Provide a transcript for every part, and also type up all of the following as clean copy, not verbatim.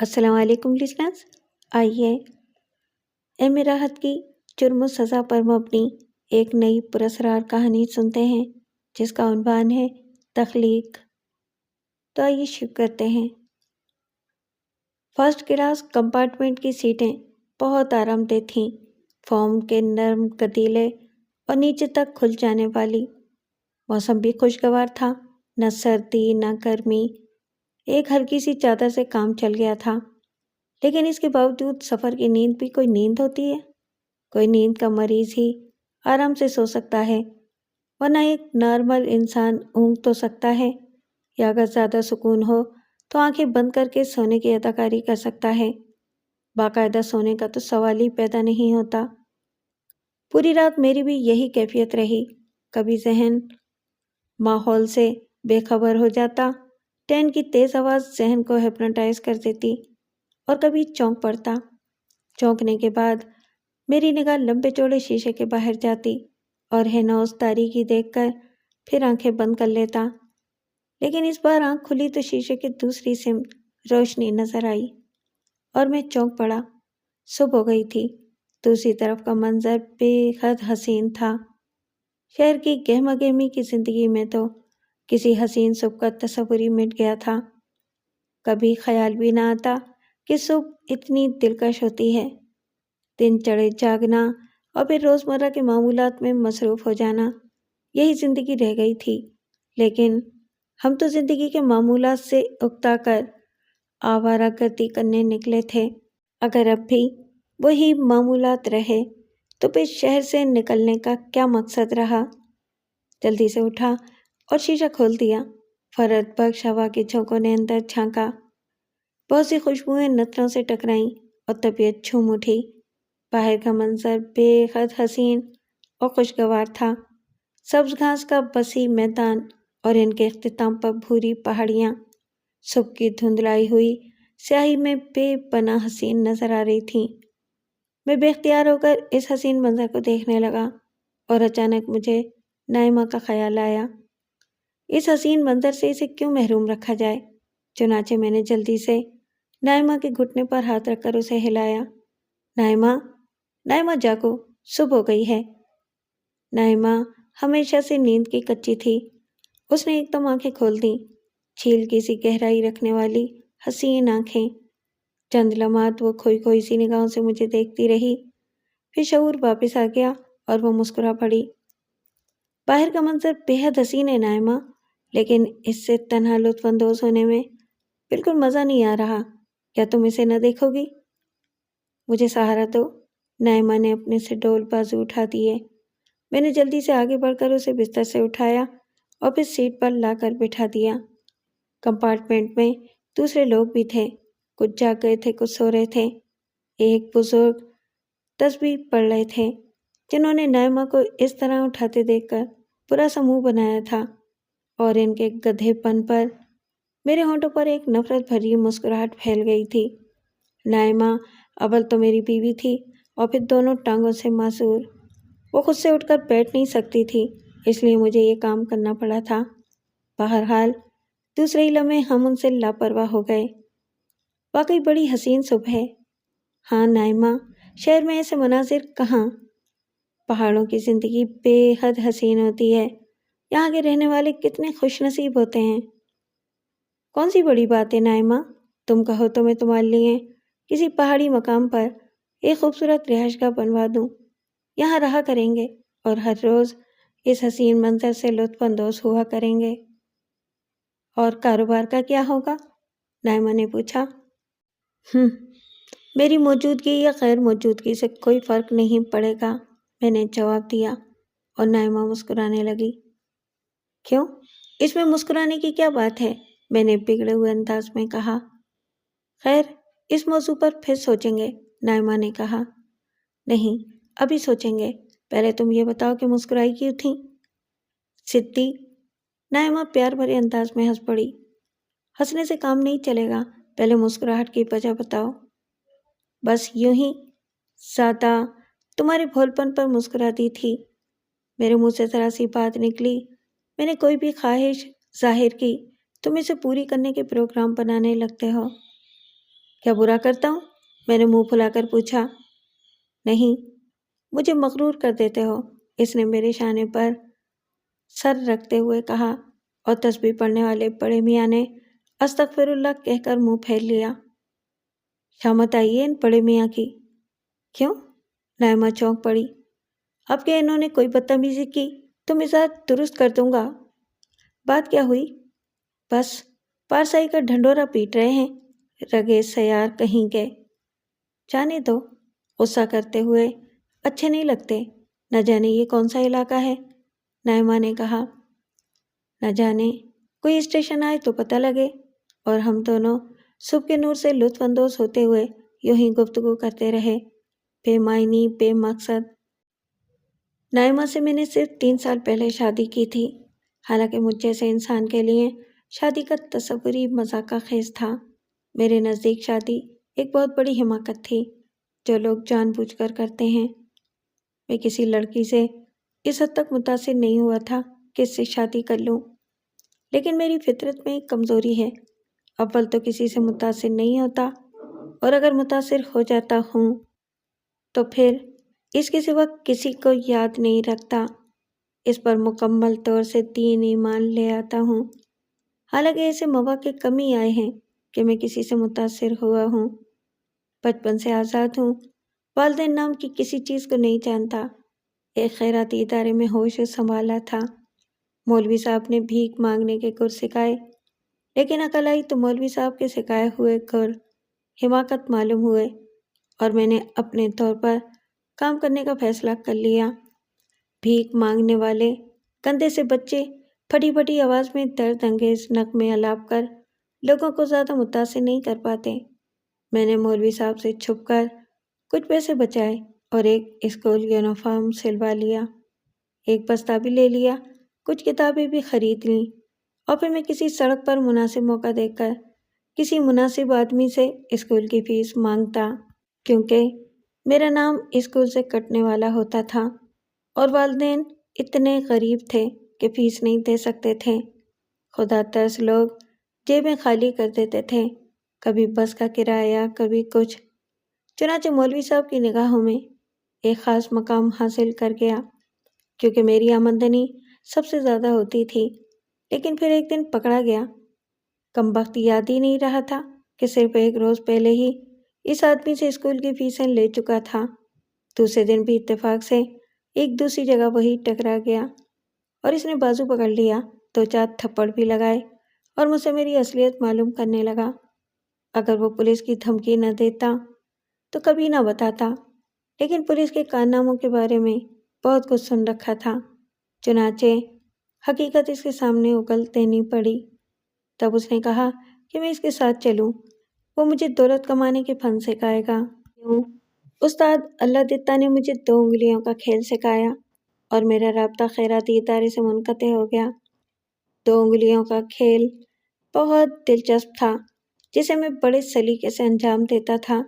السلام علیکم لسنرز، آئیے ایم راحت کی جرم و سزا پر مبنی ایک نئی پراسرار کہانی سنتے ہیں جس کا عنوان ہے تخلیق۔ تو آئیے شروع کرتے ہیں۔ فرسٹ کلاس کمپارٹمنٹ کی سیٹیں بہت آرام دہ تھیں، فوم کے نرم گدیلے اور نیچے تک کھل جانے والی۔ موسم بھی خوشگوار تھا، نہ سردی نہ گرمی، ایک ہلکی سی چادر سے کام چل گیا تھا۔ لیکن اس کے باوجود سفر کی نیند بھی کوئی نیند ہوتی ہے؟ کوئی نیند کا مریض ہی آرام سے سو سکتا ہے، ورنہ ایک نارمل انسان اونگ تو سکتا ہے، یا اگر زیادہ سکون ہو تو آنکھیں بند کر کے سونے کی اداکاری کر سکتا ہے۔ باقاعدہ سونے کا تو سوال ہی پیدا نہیں ہوتا۔ پوری رات میری بھی یہی کیفیت رہی، کبھی ذہن ماحول سے بے خبر ہو جاتا، ٹرین کی تیز آواز ذہن کو ہپنوٹائز کر دیتی، اور کبھی چونک پڑتا۔ چونکنے کے بعد میری نگاہ لمبے چوڑے شیشے کے باہر جاتی اور ہنوز تاریکی دیکھ کر پھر آنکھیں بند کر لیتا۔ لیکن اس بار آنکھ کھلی تو شیشے کی دوسری سمت روشنی نظر آئی اور میں چونک پڑا۔ صبح ہو گئی تھی، دوسری طرف کا منظر بے حد حسین تھا۔ شہر کی گہما گہمی کی زندگی میں تو کسی حسین صبح کا تصور ہی مٹ گیا تھا۔ کبھی خیال بھی نہ آتا کہ صبح اتنی دلکش ہوتی ہے۔ دن چڑھے جاگنا اور پھر روزمرہ کے معمولات میں مصروف ہو جانا، یہی زندگی رہ گئی تھی۔ لیکن ہم تو زندگی کے معمولات سے اکتا کر آوارہ گردی کرنے نکلے تھے۔ اگر اب بھی وہی معمولات رہے تو پھر شہر سے نکلنے کا کیا مقصد رہا؟ جلدی سے اٹھا اور شیشہ کھول دیا۔ فرد بخش ہوا کے جھونکوں نے اندر جھانکا، بہت سی خوشبوئیں نتنوں سے ٹکرائیں اور طبیعت جھوم اٹھی۔ باہر کا منظر بے حد حسین اور خوشگوار تھا۔ سبز گھاس کا وسیع میدان اور ان کے اختتام پر بھوری پہاڑیاں صبح کی دھندلائی ہوئی سیاہی میں بے پناہ حسین نظر آ رہی تھیں۔ میں بے اختیار ہو کر اس حسین منظر کو دیکھنے لگا اور اچانک مجھے نائمہ کا خیال آیا۔ اس حسین منظر سے اسے کیوں محروم رکھا جائے؟ چنانچہ میں نے جلدی سے نائمہ کے گھٹنے پر ہاتھ رکھ کر اسے ہلایا۔ نائمہ، نائمہ جاگو، صبح ہو گئی ہے۔ نائمہ ہمیشہ سے نیند کی کچی تھی، اس نے ایک دم آنکھیں کھول دیں، چھیل کی سی گہرائی رکھنے والی حسین آنکھیں۔ چند لمحات وہ کھوئی کھوئی سی نگاہوں سے مجھے دیکھتی رہی، پھر شعور واپس آ گیا اور وہ مسکرا پڑی۔ باہر کا منظر بے حد حسین ہے نائمہ، لیکن اس سے تنہا لطف اندوز ہونے میں بالکل مزہ نہیں آ رہا، کیا تم اسے نہ دیکھو گی؟ مجھے سہارا دو۔ نائمہ نے اپنے سے ڈول بازو اٹھا دیے۔ میں نے جلدی سے آگے بڑھ کر اسے بستر سے اٹھایا اور پھر سیٹ پر لا کر بٹھا دیا۔ کمپارٹمنٹ میں دوسرے لوگ بھی تھے، کچھ جاگ گئے تھے، کچھ سو رہے تھے۔ ایک بزرگ تسبیح پڑھ رہے تھے جنہوں نے نائمہ کو اس طرح اٹھاتے دیکھ کر برا سا منہ بنایا تھا، اور ان کے گدھے پن پر میرے ہونٹوں پر ایک نفرت بھری مسکراہٹ پھیل گئی تھی۔ نائمہ اول تو میری بیوی تھی اور پھر دونوں ٹانگوں سے معذور۔ وہ خود سے اٹھ کر بیٹھ نہیں سکتی تھی، اس لیے مجھے یہ کام کرنا پڑا تھا۔ بہرحال دوسرے ہی لمحے ہم ان سے لاپرواہ ہو گئے۔ واقعی بڑی حسین صبح ہے۔ ہاں نائمہ، شہر میں ایسے مناظر کہاں؟ پہاڑوں کی زندگی بے حد حسین ہوتی ہے، یہاں کے رہنے والے کتنے خوش نصیب ہوتے ہیں۔ کون سی بڑی بات ہے نائمہ، تم کہو تو میں تمہارے لیے کسی پہاڑی مقام پر ایک خوبصورت رہائش گاہ بنوا دوں، یہاں رہا کریں گے اور ہر روز اس حسین منظر سے لطف اندوز ہوا کریں گے۔ اور کاروبار کا کیا ہوگا؟ نائمہ نے پوچھا۔ میری موجودگی یا غیر موجودگی سے کوئی فرق نہیں پڑے گا، میں نے جواب دیا، اور نائمہ مسکرانے لگی۔ کیوں؟ اس میں مسکرانے کی کیا بات ہے؟ میں نے بگڑے ہوئے انداز میں کہا۔ خیر، اس موضوع پر پھر سوچیں گے، نائمہ نے کہا۔ نہیں، ابھی سوچیں گے، پہلے تم یہ بتاؤ کہ مسکرائی کیوں تھی؟ سدھی، نائمہ پیار بھرے انداز میں ہنس پڑی۔ ہنسنے سے کام نہیں چلے گا، پہلے مسکراہٹ کی وجہ بتاؤ۔ بس یوں ہی، زیادہ تمہارے بھول پن پر مسکرا دی تھی۔ میرے منہ سے ذرا سی بات نکلی، میں نے کوئی بھی خواہش ظاہر کی تم اسے پوری کرنے کے پروگرام بنانے لگتے ہو۔ کیا برا کرتا ہوں؟ میں نے منہ پھلا کر پوچھا۔ نہیں، مجھے مغرور کر دیتے ہو، اس نے میرے شانے پر سر رکھتے ہوئے کہا، اور تسبیح پڑھنے والے بڑے میاں نے استغفر اللہ کہہ کر منہ پھیر لیا۔ شامت آئی ہے ان بڑے میاں کی۔ کیوں؟ نائمہ چونک پڑی۔ اب کہ انہوں نے کوئی بدتمیزی کی تو مزاج درست کر دوں گا۔ بات کیا ہوئی؟ بس پارسائی کا ڈھنڈورا پیٹ رہے ہیں، رگے سیار کہیں کے۔ جانے دو، غصہ کرتے ہوئے اچھے نہیں لگتے، نہ جانے یہ کون سا علاقہ ہے، نائمہ نے کہا۔ نہ جانے کوئی اسٹیشن آئے تو پتہ لگے۔ اور ہم دونوں صبح کے نور سے لطف اندوز ہوتے ہوئے یوں ہی گفتگو کرتے رہے، بے معنی، بے مقصد۔ نائمہ سے میں نے صرف 3 سال پہلے شادی کی تھی، حالانکہ مجھ جیسے انسان کے لیے شادی کا تصور ہی مذاق خیز تھا۔ میرے نزدیک شادی ایک بہت بڑی حماقت تھی جو لوگ جان بوجھ کر کرتے ہیں۔ میں کسی لڑکی سے اس حد تک متاثر نہیں ہوا تھا کہ اس سے شادی کر لوں، لیکن میری فطرت میں ایک کمزوری ہے، اول تو کسی سے متاثر نہیں ہوتا، اور اگر متاثر ہو جاتا ہوں تو پھر اس کے سوا کسی کو یاد نہیں رکھتا۔ اس پر مکمل طور سے دین ایمان لے آتا ہوں، حالانکہ ایسے مواقع کم ہی آئے ہیں کہ میں کسی سے متاثر ہوا ہوں۔ بچپن سے آزاد ہوں، والدین نام کی کسی چیز کو نہیں جانتا، ایک خیراتی ادارے میں ہوش سنبھالا تھا۔ مولوی صاحب نے بھیک مانگنے کے گر سکھائے، لیکن عقل آئی تو مولوی صاحب کے سکھائے ہوئے گر حماقت معلوم ہوئے، اور میں نے اپنے طور پر کام کرنے کا فیصلہ کر لیا۔ بھیک مانگنے والے کندھے سے بچے پھٹی پھٹی آواز میں درد انگیز نغمے الاپ کر لوگوں کو زیادہ متاثر نہیں کر پاتے۔ میں نے مولوی صاحب سے چھپ کر کچھ پیسے بچائے اور ایک اسکول یونیفارم سلوا لیا، ایک بستہ بھی لے لیا، کچھ کتابیں بھی خرید لیں، اور پھر میں کسی سڑک پر مناسب موقع دیکھ کر کسی مناسب آدمی سے اسکول کی فیس مانگتا، کیونکہ میرا نام اسکول سے کٹنے والا ہوتا تھا اور والدین اتنے غریب تھے کہ فیس نہیں دے سکتے تھے۔ خدا ترس لوگ جیبیں خالی کر دیتے تھے، کبھی بس کا کرایہ، کبھی کچھ۔ چنانچہ مولوی صاحب کی نگاہوں میں ایک خاص مقام حاصل کر گیا، کیونکہ میری آمدنی سب سے زیادہ ہوتی تھی۔ لیکن پھر ایک دن پکڑا گیا۔ کمبخت یاد ہی نہیں رہا تھا کہ صرف 1 روز پہلے ہی اس آدمی سے اسکول کی فیسیں لے چکا تھا۔ دوسرے دن بھی اتفاق سے ایک دوسری جگہ وہی ٹکرا گیا، اور اس نے بازو پکڑ لیا، 2-4 تھپڑ بھی لگائے، اور مجھ سے میری اصلیت معلوم کرنے لگا۔ اگر وہ پولیس کی دھمکی نہ دیتا تو کبھی نہ بتاتا، لیکن پولیس کے کارناموں کے بارے میں بہت کچھ سن رکھا تھا، چنانچہ حقیقت اس کے سامنے اگل دینی پڑی۔ تب اس نے کہا کہ میں اس کے ساتھ چلوں، وہ مجھے دولت کمانے کے فن سکھائے گا۔ استاد اللہ دتا نے مجھے 2 انگلیوں کا کھیل سکھایا، اور میرا رابطہ خیراتی ادارے سے منقطع ہو گیا۔ 2 انگلیوں کا کھیل بہت دلچسپ تھا، جسے میں بڑے سلیقے سے انجام دیتا تھا،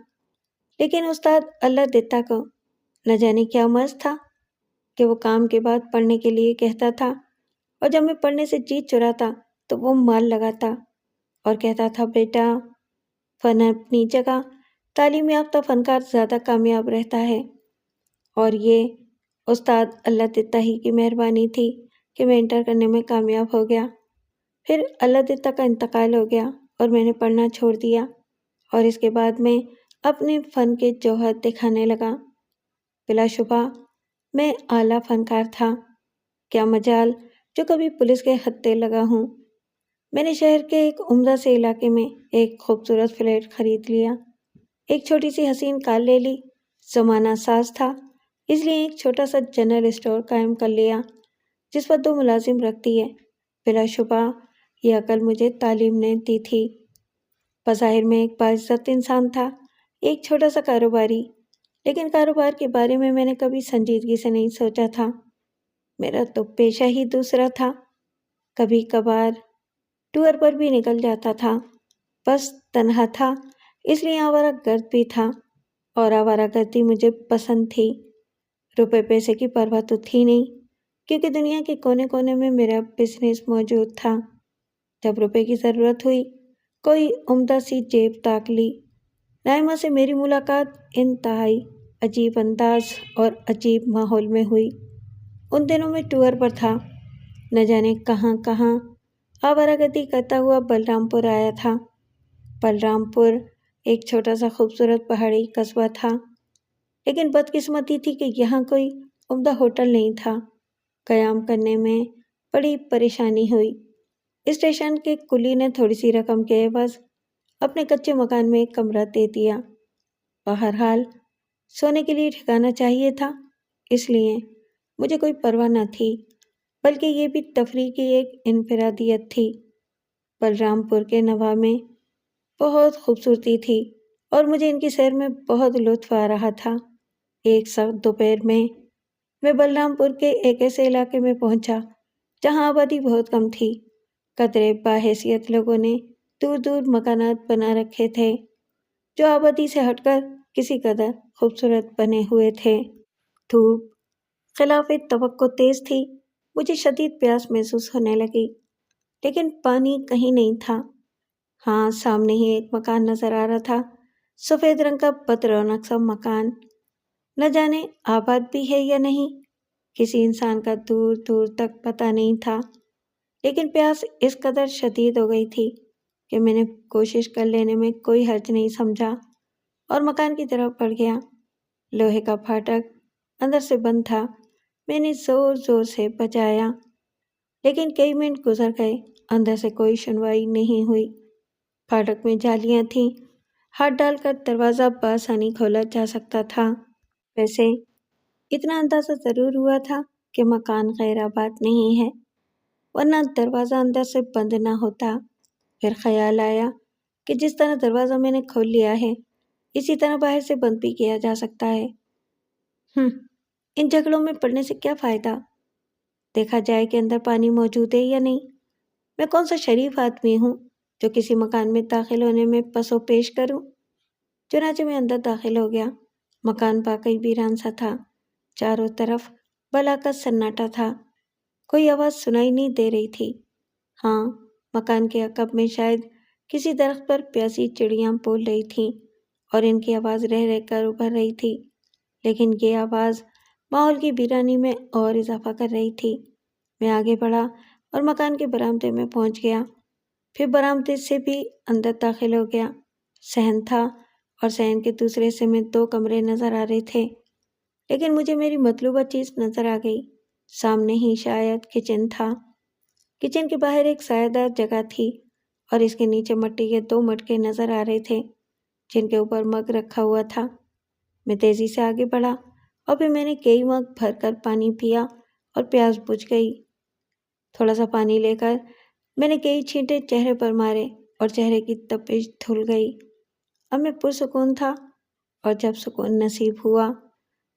لیکن استاد اللہ دتا کو نہ جانے کیا مرض تھا کہ وہ کام کے بعد پڑھنے کے لیے کہتا تھا، اور جب میں پڑھنے سے جی چراتا تو وہ مال لگاتا اور کہتا تھا، بیٹا، فن اپنی جگہ، تعلیم یافتہ فنکار زیادہ کامیاب رہتا ہے۔ اور یہ استاد اللہ دتا ہی کی مہربانی تھی کہ میں انٹر کرنے میں کامیاب ہو گیا۔ پھر اللہ دتا کا انتقال ہو گیا اور میں نے پڑھنا چھوڑ دیا، اور اس کے بعد میں اپنے فن کے جوہر دکھانے لگا۔ بلا شبہ میں اعلیٰ فنکار تھا، کیا مجال جو کبھی پولیس کے ہتھے لگا ہوں۔ میں نے شہر کے ایک عمدہ سے علاقے میں ایک خوبصورت فلیٹ خرید لیا، ایک چھوٹی سی حسین کار لے لی، زمانہ ساز تھا اس لیے ایک چھوٹا سا جنرل اسٹور قائم کر لیا جس پر 2 ملازم رکھتی ہے۔ بلا شبہ یہ عقل مجھے تعلیم نے دی تھی۔ بظاہر میں ایک باعزت انسان تھا، ایک چھوٹا سا کاروباری، لیکن کاروبار کے بارے میں نے کبھی سنجیدگی سے نہیں سوچا تھا۔ میرا تو پیشہ ہی دوسرا تھا، کبھی کبھار ٹور پر بھی نکل جاتا تھا، بس تنہا تھا اس لیے آوارہ گرد بھی تھا، اور آوارہ گردی مجھے پسند تھی۔ روپے پیسے کی پرواہ تو تھی نہیں، کیونکہ دنیا کے کونے کونے میں میرا بزنس موجود تھا۔ جب روپے کی ضرورت ہوئی، کوئی عمدہ سی جیب تاک لی، رائما سے میری ملاقات انتہائی عجیب انداز اور عجیب ماحول میں ہوئی۔ ان دنوں میں ٹور پر تھا، نہ جانے کہاں کہاں آوارہ گردی کرتا ہوا بلرام پور آیا تھا۔ بلرام پور ایک چھوٹا سا خوبصورت پہاڑی قصبہ تھا، لیکن بدقسمتی تھی کہ یہاں کوئی عمدہ ہوٹل نہیں تھا۔ قیام کرنے میں بڑی پریشانی ہوئی۔ اسٹیشن کے کلی نے تھوڑی سی رقم کے عوض اپنے کچے مکان میں ایک کمرہ دے دیا۔ بہرحال سونے کے لیے ٹھکانا چاہیے تھا، اس لیے مجھے کوئی پرواہ نہ تھی، بلکہ یہ بھی تفریح کی ایک انفرادیت تھی۔ بلرام پور کے نوا میں بہت خوبصورتی تھی اور مجھے ان کی سیر میں بہت لطف آ رہا تھا۔ ایک سخت دوپہر میں بلرام پور کے ایک ایسے علاقے میں پہنچا جہاں آبادی بہت کم تھی۔ قدرے باحیثیت لوگوں نے دور دور مکانات بنا رکھے تھے جو آبادی سے ہٹ کر کسی قدر خوبصورت بنے ہوئے تھے۔ دھوپ خلاف توقع تیز تھی۔ مجھے شدید پیاس محسوس ہونے لگی، لیکن پانی کہیں نہیں تھا۔ ہاں، سامنے ہی ایک مکان نظر آ رہا تھا، سفید رنگ کا بدرونق سا مکان۔ نہ جانے آباد بھی ہے یا نہیں، کسی انسان کا دور دور تک پتہ نہیں تھا، لیکن پیاس اس قدر شدید ہو گئی تھی کہ میں نے کوشش کر لینے میں کوئی حرج نہیں سمجھا اور مکان کی طرف بڑھ گیا۔ لوہے کا پھاٹک اندر سے بند تھا۔ میں نے زور زور سے بجایا، لیکن کئی منٹ گزر گئے، اندر سے کوئی سنوائی نہیں ہوئی۔ پھاٹک میں جالیاں تھیں، ہاتھ ڈال کر دروازہ بآسانی کھولا جا سکتا تھا۔ ویسے اتنا اندازہ ضرور ہوا تھا کہ مکان غیر آباد نہیں ہے، ورنہ دروازہ اندر سے بند نہ ہوتا۔ پھر خیال آیا کہ جس طرح دروازہ میں نے کھول لیا ہے، اسی طرح باہر سے بند بھی کیا جا سکتا ہے۔ ان جھگڑوں میں پڑنے سے کیا فائدہ؟ دیکھا جائے کہ اندر پانی موجود ہے یا نہیں۔ میں کون سا شریف آدمی ہوں جو کسی مکان میں داخل ہونے میں پس و پیش کروں۔ چنانچہ میں اندر داخل ہو گیا۔ مکان واقعی ویران سا تھا، چاروں طرف بلا کا سناٹا تھا، کوئی آواز سنائی نہیں دے رہی تھی۔ ہاں، مکان کے عقب میں شاید کسی درخت پر پیاسی چڑیاں بول رہی تھیں اور ان کی آواز رہ رہ کر ابھر رہی تھی، لیکن یہ آواز ماحول کی ویرانی میں اور اضافہ کر رہی تھی۔ میں آگے بڑھا اور مکان کے برآمدے میں پہنچ گیا، پھر برآمدے سے بھی اندر داخل ہو گیا۔ صحن تھا اور صحن کے دوسرے حصے میں 2 کمرے نظر آ رہے تھے، لیکن مجھے میری مطلوبہ چیز نظر آ گئی۔ سامنے ہی شاید کچن تھا۔ کچن کے باہر ایک سایہ دار جگہ تھی اور اس کے نیچے مٹی کے 2 مٹکے نظر آ رہے تھے جن کے اوپر مگ رکھا ہوا تھا۔ میں تیزی سے آگے بڑھا اور پھر میں نے کئی مگ بھر کر پانی پیا اور پیاس بجھ گئی۔ تھوڑا سا پانی لے کر میں نے کئی چھینٹے چہرے پر مارے اور چہرے کی تپش دھل گئی۔ اب میں پرسکون تھا، اور جب سکون نصیب ہوا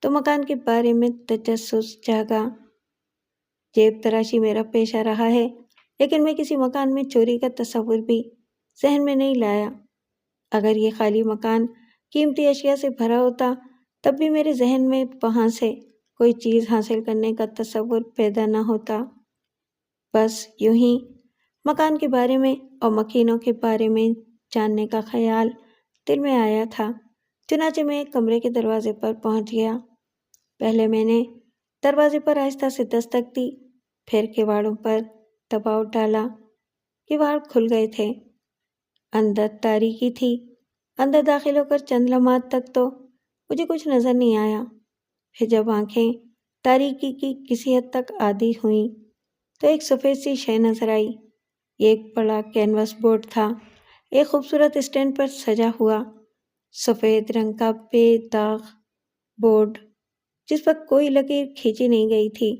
تو مکان کے بارے میں تجسس جاگا۔ جیب تراشی میرا پیشہ رہا ہے، لیکن میں کسی مکان میں چوری کا تصور بھی ذہن میں نہیں لایا۔ اگر یہ خالی مکان قیمتی اشیاء سے بھرا ہوتا تب بھی میرے ذہن میں وہاں سے کوئی چیز حاصل کرنے کا تصور پیدا نہ ہوتا۔ بس یوں ہی مکان کے بارے میں اور مکینوں کے بارے میں جاننے کا خیال دل میں آیا تھا۔ چنانچہ میں ایک کمرے کے دروازے پر پہنچ گیا۔ پہلے میں نے دروازے پر آہستہ سے دستک دی، پھر کواڑوں پر دباؤ ڈالا۔ کواڑ کھل گئے تھے۔ اندر تاریکی تھی۔ اندر داخل ہو کر چند لمحات تک تو مجھے کچھ نظر نہیں آیا۔ پھر جب آنکھیں تاریکی کی کسی حد تک عادی ہوئیں تو ایک سفید سی شے نظر آئی۔ یہ ایک بڑا کینوس بورڈ تھا، ایک خوبصورت اسٹینڈ پر سجا ہوا، سفید رنگ کا بے داغ بورڈ جس پر کوئی لکیر کھینچی نہیں گئی تھی۔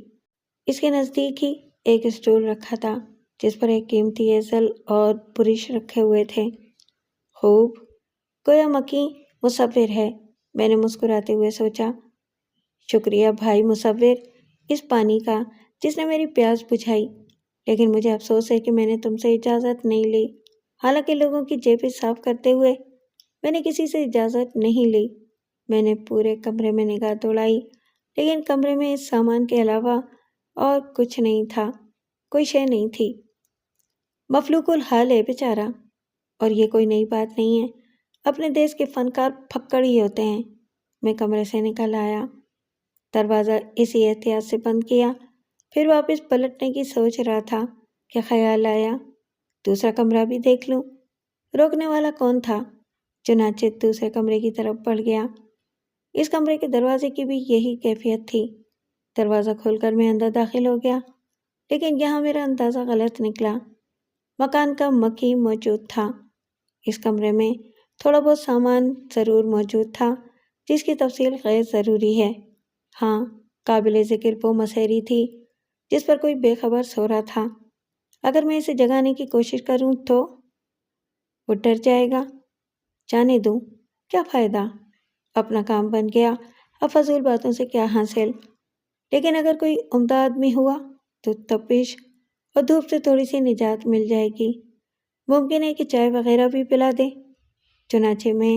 اس کے نزدیک ہی ایک اسٹول رکھا تھا جس پر ایک قیمتی ایزل اور برش رکھے ہوئے تھے۔ خوب، گویا مکی مصور ہے، میں نے مسکراتے ہوئے سوچا۔ شکریہ بھائی مصور، اس پانی کا جس نے میری پیاس بجھائی، لیکن مجھے افسوس ہے کہ میں نے تم سے اجازت نہیں لی۔ حالانکہ لوگوں کی جیبیں صاف کرتے ہوئے میں نے کسی سے اجازت نہیں لی۔ میں نے پورے کمرے میں نگاہ دوڑائی، لیکن کمرے میں اس سامان کے علاوہ اور کچھ نہیں تھا، کوئی شے نہیں تھی۔ مفلوق الحال ہے بیچارہ، اور یہ کوئی نئی بات نہیں ہے۔ اپنے دیش کے فنکار پھکڑ ہی ہوتے ہیں۔ میں کمرے سے نکل آیا، دروازہ اسی احتیاط سے بند کیا، پھر واپس پلٹنے کی سوچ رہا تھا کہ خیال آیا دوسرا کمرہ بھی دیکھ لوں۔ روکنے والا کون تھا؟ چنانچہ دوسرے کمرے کی طرف بڑھ گیا۔ اس کمرے کے دروازے کی بھی یہی کیفیت تھی۔ دروازہ کھول کر میں اندر داخل ہو گیا، لیکن یہاں میرا اندازہ غلط نکلا۔ مکان کا مکھی موجود تھا۔ اس کمرے میں تھوڑا بہت سامان ضرور موجود تھا جس کی تفصیل غیر ضروری ہے۔ ہاں، قابل ذکر وہ مسیری تھی جس پر کوئی بے خبر سو رہا تھا۔ اگر میں اسے جگانے کی کوشش کروں تو وہ ڈر جائے گا۔ جانے دوں، کیا فائدہ؟ اپنا کام بن گیا، اب فضول باتوں سے کیا حاصل؟ لیکن اگر کوئی عمدہ آدمی ہوا تو تپش اور دھوپ سے تھوڑی سی نجات مل جائے گی۔ ممکن ہے کہ چائے وغیرہ بھی پلا دے۔ چنانچہ میں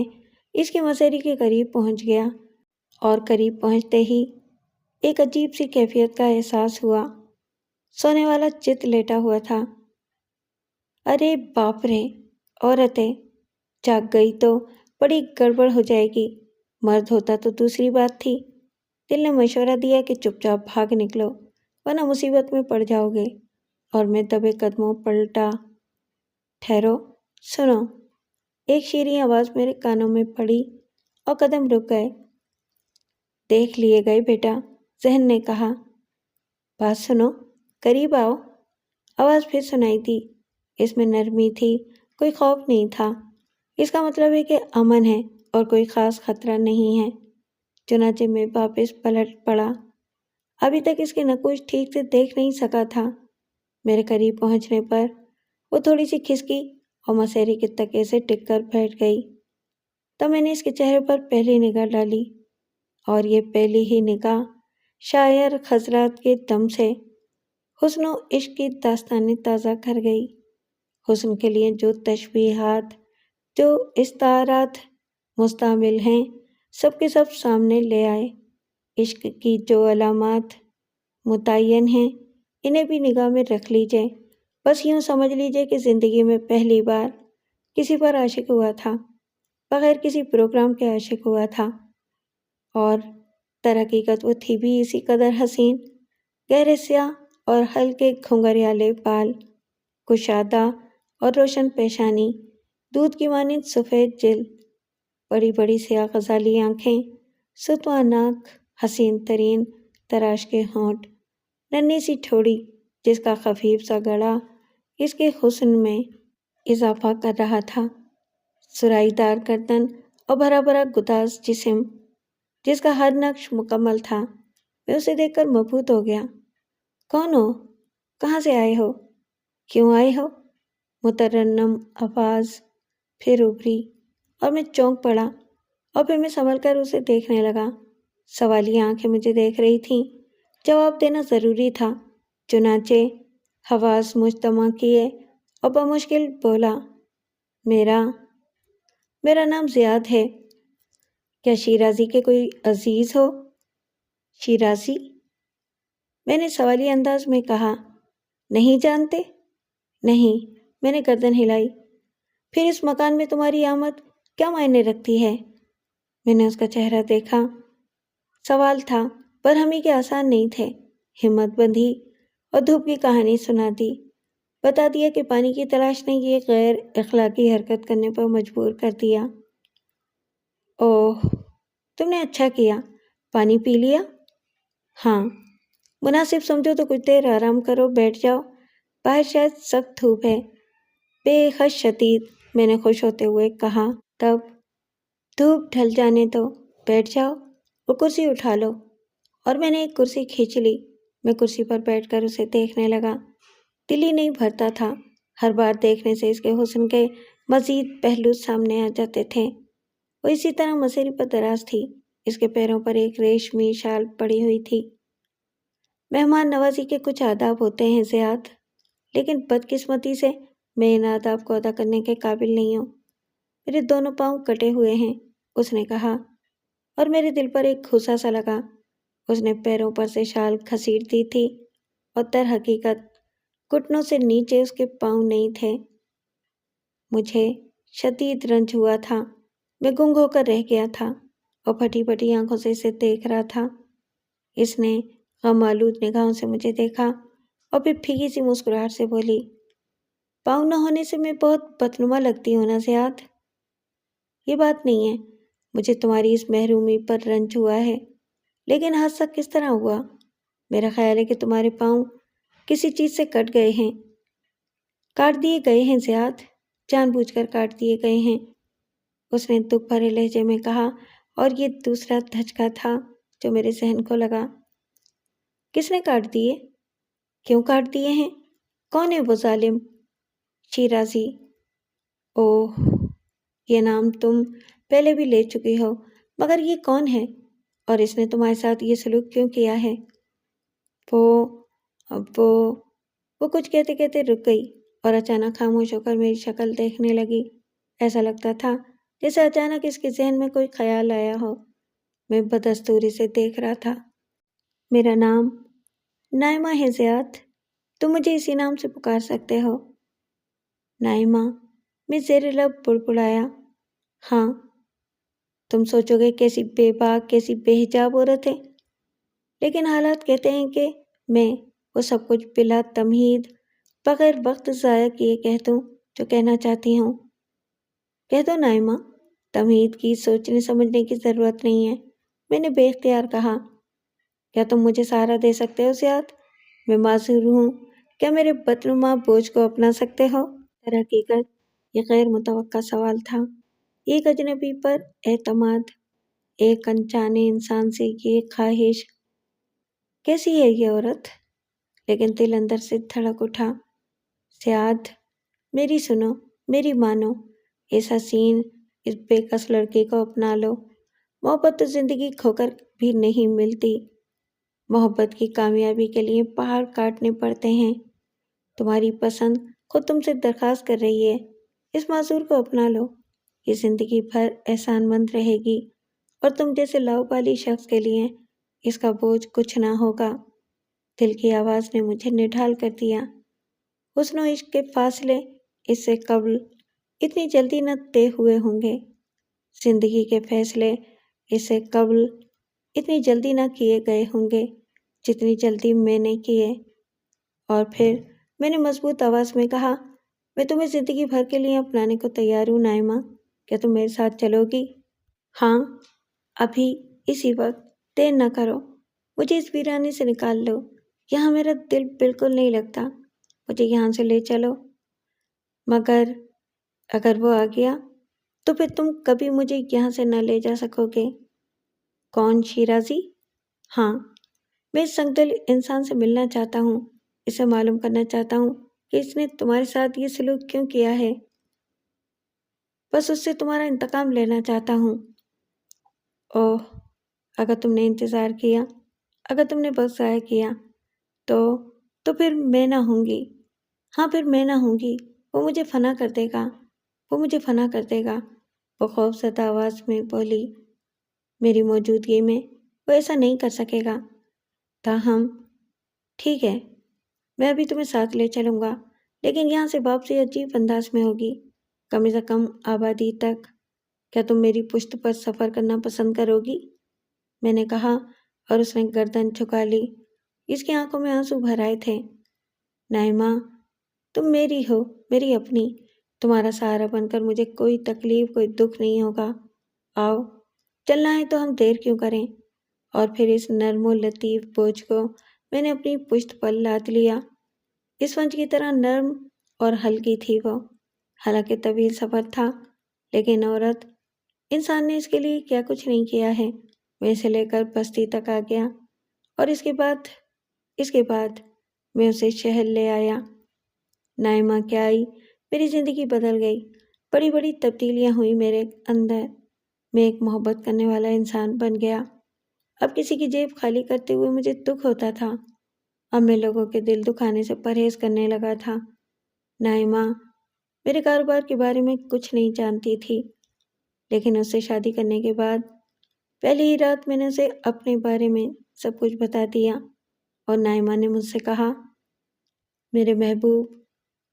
اس کی مسیری کے قریب پہنچ گیا اور قریب پہنچتے ہی ایک عجیب سی کیفیت کا احساس ہوا۔ سونے والا چت لیٹا ہوا تھا۔ ارے باپ رے، عورتیں جاگ گئی تو بڑی گڑبڑ ہو جائے گی۔ مرد ہوتا تو دوسری بات تھی۔ دل نے مشورہ دیا کہ چپ چاپ بھاگ نکلو ورنہ مصیبت میں پڑ جاؤ گے، اور میں دبے قدموں پلٹا۔ ٹھہرو، سنو۔ ایک شیریں آواز میرے کانوں میں پڑی اور قدم رک گئے۔ دیکھ لیے گئے بیٹا، ذہن نے کہا۔ بات سنو، قریب آؤ۔ آواز پھر سنائی دی۔ اس میں نرمی تھی، کوئی خوف نہیں تھا۔ اس کا مطلب ہے کہ امن ہے اور کوئی خاص خطرہ نہیں ہے۔ چنانچہ میں واپس پلٹ پڑا۔ ابھی تک اس کے نقوش ٹھیک سے دیکھ نہیں سکا تھا۔ میرے قریب پہنچنے پر وہ تھوڑی سی کھسکی اور مسیری کے تکے سے ٹک کر بیٹھ گئی۔ تب میں نے اس کے چہرے پر پہلی نگاہ ڈالی، اور یہ پہلی ہی نگاہ شاعر خزرات کے دم سے حسن و عشق کی داستانیں تازہ کر گئی۔ حسن کے لیے جو تشبیہات، جو استعارات مستعمل ہیں، سب کے سب سامنے لے آئے۔ عشق کی جو علامات متعین ہیں، انہیں بھی نگاہ میں رکھ لیجئے۔ بس یوں سمجھ لیجئے کہ زندگی میں پہلی بار کسی پر عاشق ہوا تھا، بغیر کسی پروگرام کے عاشق ہوا تھا، اور در حقیقت وہ تھی بھی اسی قدر حسین۔ گہرے سیاہ اور ہلکے گھنگریالے بال، کشادہ اور روشن پیشانی، دودھ کی مانند سفید جلد، بڑی بڑی سیاہ غزالی آنکھیں، ستواں ناک، حسین ترین تراش کے ہونٹ، ننھی سی ٹھوڑی جس کا خفیف سا گڑا اس کے حسن میں اضافہ کر رہا تھا، سرائی دار گردن اور بھرا بھرا گداز جسم جس کا ہر نقش مکمل تھا۔ میں اسے دیکھ کر مبہوت ہو گیا۔ کون ہو؟ کہاں سے آئے ہو؟ کیوں آئے ہو؟ مترنم آواز پھر ابھری اور میں چونک پڑا، اور پھر میں سنبھل کر اسے دیکھنے لگا۔ سوالیہ آنکھیں مجھے دیکھ رہی تھیں۔ جواب دینا ضروری تھا، چنانچہ حواس مجتمع کیے اور بمشکل بولا، میرا نام زیاد ہے۔ کیا شیرازی کے کوئی عزیز ہو؟ شیرازی؟ میں نے سوالیہ انداز میں کہا۔ نہیں جانتے؟ نہیں، میں نے گردن ہلائی۔ پھر اس مکان میں تمہاری آمد کیا معنی رکھتی ہے؟ میں نے اس کا چہرہ دیکھا۔ سوال تھا، برہمی کے آسان نہیں تھے۔ ہمت بندھی اور دھوپ کی کہانی سنا دی۔ بتا دیا کہ پانی کی تلاش نے یہ غیر اخلاقی حرکت کرنے پر مجبور کر دیا۔ اوہ، تم نے اچھا کیا۔ پانی پی لیا؟ ہاں۔ مناسب سمجھو تو کچھ دیر آرام کرو، بیٹھ جاؤ، باہر شاید سخت دھوپ ہے۔ بے حد شدید، میں نے خوش ہوتے ہوئے کہا۔ تب دھوپ ڈھل جانے دو، بیٹھ جاؤ اور کرسی اٹھا لو۔ اور میں نے ایک کرسی کھینچ لی۔ میں کرسی پر بیٹھ کر اسے دیکھنے لگا۔ دل ہی نہیں بھرتا تھا۔ ہر بار دیکھنے سے اس کے حسن کے مزید پہلو سامنے آ جاتے تھے۔ وہ اسی طرح مسیری پر دراز تھی۔ اس کے پیروں پر ایک ریشمی شال پڑی ہوئی تھی۔ مہمان نوازی کے کچھ آداب ہوتے ہیں زیاد، لیکن بدقسمتی سے میں ان آداب کو ادا کرنے کے قابل نہیں ہوں۔ میرے دونوں پاؤں کٹے ہوئے ہیں، اس نے کہا، اور میرے دل پر ایک گھسا سا لگا۔ اس نے پیروں پر سے شال گھسیٹ دی تھی، اور در حقیقت گھٹنوں سے نیچے اس کے پاؤں نہیں تھے۔ مجھے شدید رنج ہوا تھا میں گنگ ہو کر رہ گیا تھا اور پھٹی پھٹی آنکھوں سے اسے دیکھ رہا تھا۔ اس نے غم آلود نگاہوں سے مجھے دیکھا اور پھر پھیکی سی مسکراہٹ سے بولی، پاؤں نہ ہونے سے میں بہت بدنما لگتی ہوں نا زیاد؟ یہ بات نہیں ہے، مجھے تمہاری اس محرومی پر رنج ہوا ہے، لیکن حادثہ کس طرح ہوا؟ میرا خیال ہے کہ تمہارے پاؤں کسی چیز سے کٹ گئے ہیں، کاٹ دیے گئے ہیں زیاد، جان بوجھ کر کاٹ دیے گئے ہیں، اس نے دکھ بھرے لہجے میں کہا، اور یہ دوسرا دھچکا تھا جو میرے ذہن کو لگا۔ کس نے کاٹ دیے؟ کیوں کاٹ دیے ہیں؟ کون ہے وہ ظالم؟ شیرازی۔ اوہ، یہ نام تم پہلے بھی لے چکی ہو، مگر یہ کون ہے اور اس نے تمہارے ساتھ یہ سلوک کیوں کیا ہے؟ وہ وہ کچھ کہتے کہتے رک گئی اور اچانک خاموش ہو کر میری شکل دیکھنے لگی۔ ایسا لگتا تھا جیسے اچانک اس کے ذہن میں کوئی خیال آیا ہو۔ میں بدستوری سے دیکھ رہا تھا۔ میرا نام نائمہ ہے زیاد، تم مجھے اسی نام سے پکار سکتے ہو۔ نائمہ، میں زیر لب بڑبڑایا۔ ہاں، تم سوچو گے کیسی بے باک، کیسی بے حجاب عورت ہے، لیکن حالات کہتے ہیں کہ میں وہ سب کچھ بلا تمہید، بغیر وقت ضائع کیے کہہ دوں جو کہنا چاہتی ہوں۔ کہہ دو نائمہ، تمہید کی سوچنے سمجھنے کی ضرورت نہیں ہے، میں نے بے اختیار کہا۔ کیا تم مجھے سہارا دے سکتے ہو زیاد؟ میں معذور ہوں، کیا میرے بدنما بوجھ کو اپنا سکتے ہو؟ در حقیقت یہ غیر متوقع سوال تھا۔ ایک اجنبی پر اعتماد، ایک انجانے انسان سے یہ خواہش، کیسی ہے یہ عورت؟ لیکن دل اندر سے دھڑک اٹھا۔ زیاد، میری سنو، میری مانو، اس حسین، اس بے کس لڑکی کو اپنا لو۔ محبت تو زندگی کھو کر بھی نہیں ملتی، محبت کی کامیابی کے لیے پہاڑ کاٹنے پڑتے ہیں۔ تمہاری پسند خود تم سے درخواست کر رہی ہے، اس معذور کو اپنا لو، یہ زندگی بھر احسان مند رہے گی اور تم جیسے لاؤبالی شخص کے لیے اس کا بوجھ کچھ نہ ہوگا۔ دل کی آواز نے مجھے نڈھال کر دیا۔ حسن و عشق کے فاصلے اس سے قبل اتنی جلدی نہ طے ہوئے ہوں گے، زندگی کے فیصلے اس سے قبل اتنی جلدی نہ کیے گئے ہوں گے جتنی جلدی میں نے کیے۔ اور پھر میں نے مضبوط آواز میں کہا، میں تمہیں زندگی بھر کے لیے اپنانے کو تیار ہوں نائمہ، کیا تم میرے ساتھ چلو گی؟ ہاں، ابھی، اسی وقت، دیر نہ کرو، مجھے اس ویرانے سے نکال لو، یہاں میرا دل بالکل نہیں لگتا، مجھے یہاں سے لے چلو۔ مگر اگر وہ آ گیا تو پھر تم کبھی مجھے یہاں سے نہ لے جا سکو گے۔ کون؟ شیرازی؟ ہاں، میں اس سنگدل انسان سے ملنا چاہتا ہوں، اسے معلوم کرنا چاہتا ہوں کہ اس نے تمہارے ساتھ یہ سلوک کیوں کیا ہے، بس اس سے تمہارا انتقام لینا چاہتا ہوں۔ اوہ، اگر تم نے انتظار کیا، اگر تم نے وقت ضائع کیا تو پھر میں نہ ہوں گی، ہاں پھر میں نہ ہوں گی، وہ مجھے فنا کر دے گا، وہ مجھے فنا کر دے گا، وہ خوف زدہ آواز میں بولی۔ میری موجودگی میں وہ ایسا نہیں کر سکے گا، تاہم ٹھیک ہے، میں ابھی تمہیں ساتھ لے چلوں گا، لیکن یہاں سے واپسی عجیب انداز میں ہوگی، کم از کم آبادی تک۔ کیا تم میری پشت پر سفر کرنا پسند کرو گی؟ میں نے کہا اور اس نے گردن جھکا لی۔ اس کی آنکھوں میں آنسو بھر آئے تھے۔ نائمہ، تم میری ہو، میری اپنی، تمہارا سہارا بن کر مجھے کوئی تکلیف، کوئی دکھ نہیں ہوگا۔ آؤ، چلنا ہے تو ہم دیر کیوں کریں؟ اور پھر اس نرم و لطیف بوجھ کو میں نے اپنی پشت پر لاد لیا۔ اسفنج کی طرح نرم اور ہلکی تھی وہ، حالانکہ طویل سفر تھا، لیکن عورت، انسان نے اس کے لیے کیا کچھ نہیں کیا ہے۔ میں اسے لے کر بستی تک آ گیا اور اس کے بعد میں اسے شہر لے آیا۔ نائمہ کیا آئی، میری زندگی بدل گئی، بڑی بڑی تبدیلیاں ہوئی میرے اندر، میں ایک محبت کرنے والا انسان بن گیا۔ اب کسی کی جیب خالی کرتے ہوئے مجھے دکھ ہوتا تھا، اب میں لوگوں کے دل دکھانے سے پرہیز کرنے لگا تھا۔ نائمہ میرے کاروبار کے بارے میں کچھ نہیں جانتی تھی، لیکن اس سے شادی کرنے کے بعد پہلی ہی رات میں نے اسے اپنے بارے میں سب کچھ بتا دیا، اور نائمہ نے مجھ سے کہا، میرے محبوب،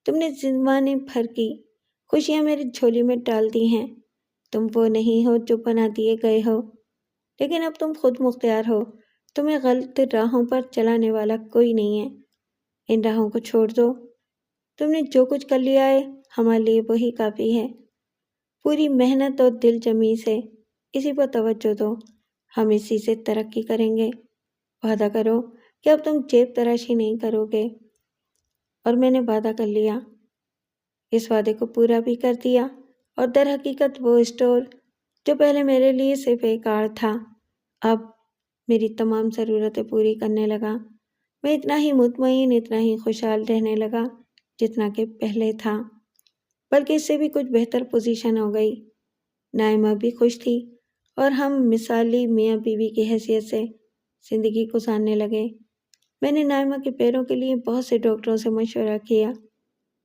تم نے زمانے بھر کی خوشیاں میری جھولی میں ڈال دی ہیں، تم وہ نہیں ہو جو بنا دیے گئے ہو، لیکن اب تم خود مختار ہو۔ تمہیں غلط راہوں پر چلانے والا کوئی نہیں ہے۔ ان راہوں کو چھوڑ دو۔ تم نے جو کچھ کر لیا ہے ہمارے لیے وہی کافی ہے۔ پوری محنت اور دل جمی سے اسی پر توجہ دو، ہم اسی سے ترقی کریں گے۔ وعدہ کرو کہ اب تم جیب تراشی نہیں کرو گے۔ اور میں نے وعدہ کر لیا، اس وعدے کو پورا بھی کر دیا، اور در حقیقت وہ اسٹور جو پہلے میرے لیے صرف ایک آڑ تھا، اب میری تمام ضرورتیں پوری کرنے لگا۔ میں اتنا ہی مطمئن، اتنا ہی خوشحال رہنے لگا جتنا کہ پہلے تھا، بلکہ اس سے بھی کچھ بہتر پوزیشن ہو گئی۔ نائمہ بھی خوش تھی اور ہم مثالی میاں بیوی کی حیثیت سے زندگی گزارنے لگے۔ میں نے نائمہ کے پیروں کے لیے بہت سے ڈاکٹروں سے مشورہ کیا،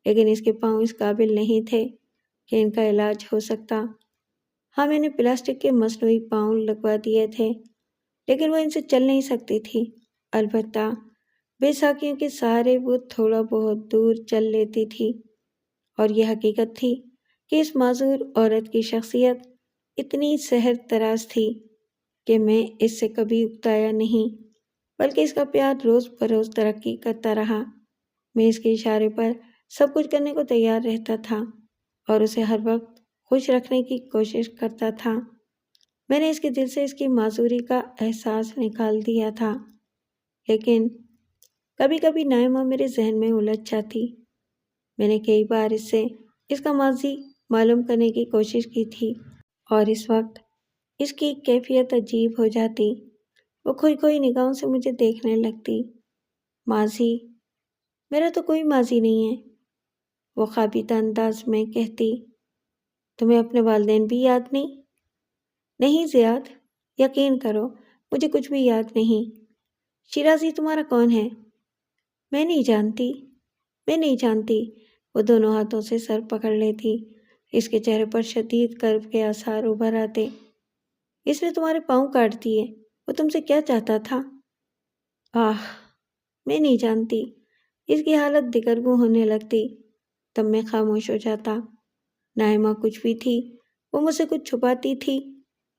لیکن اس کے پاؤں اس قابل نہیں تھے کہ ان کا علاج ہو سکتا۔ ہاں، میں نے پلاسٹک کے مصنوعی پاؤں لگوا دیے تھے، لیکن وہ ان سے چل نہیں سکتی تھی۔ البتہ بے ساکھیوں کے سہارے وہ تھوڑا بہت دور چل لیتی تھی، اور یہ حقیقت تھی کہ اس معذور عورت کی شخصیت اتنی سحر تراز تھی کہ میں اس سے کبھی اکتایا نہیں، بلکہ اس کا پیار روز بروز ترقی کرتا رہا۔ میں اس کے اشارے پر سب کچھ کرنے کو تیار رہتا تھا اور اسے ہر وقت خوش رکھنے کی کوشش کرتا تھا۔ میں نے اس کے دل سے اس کی معذوری کا احساس نکال دیا تھا، لیکن کبھی کبھی نائمہ میرے ذہن میں الجھ جاتی۔ میں نے کئی بار اس سے اس کا ماضی معلوم کرنے کی کوشش کی تھی، اور اس وقت اس کی کیفیت عجیب ہو جاتی۔ وہ کھوئی کھوئی نگاہوں سے مجھے دیکھنے لگتی۔ ماضی؟ میرا تو کوئی ماضی نہیں ہے، وہ خابیدہ انداز میں کہتی۔ تمہیں اپنے والدین بھی یاد نہیں؟ نہیں زیاد، یقین کرو مجھے کچھ بھی یاد نہیں۔ شیرازی تمہارا کون ہے؟ میں نہیں جانتی۔ وہ دونوں ہاتھوں سے سر پکڑ لیتی۔ اس کے چہرے پر شدید کرب کے آثار ابھر آتے۔ اس نے تمہارے پاؤں کاٹ دیے، وہ تم سے کیا چاہتا تھا؟ میں نہیں جانتی۔ اس کی حالت دگرگوں ہونے لگتی، تب میں خاموش ہو جاتا۔ نائمہ کچھ بھی تھی، وہ مجھ سے کچھ چھپاتی تھی،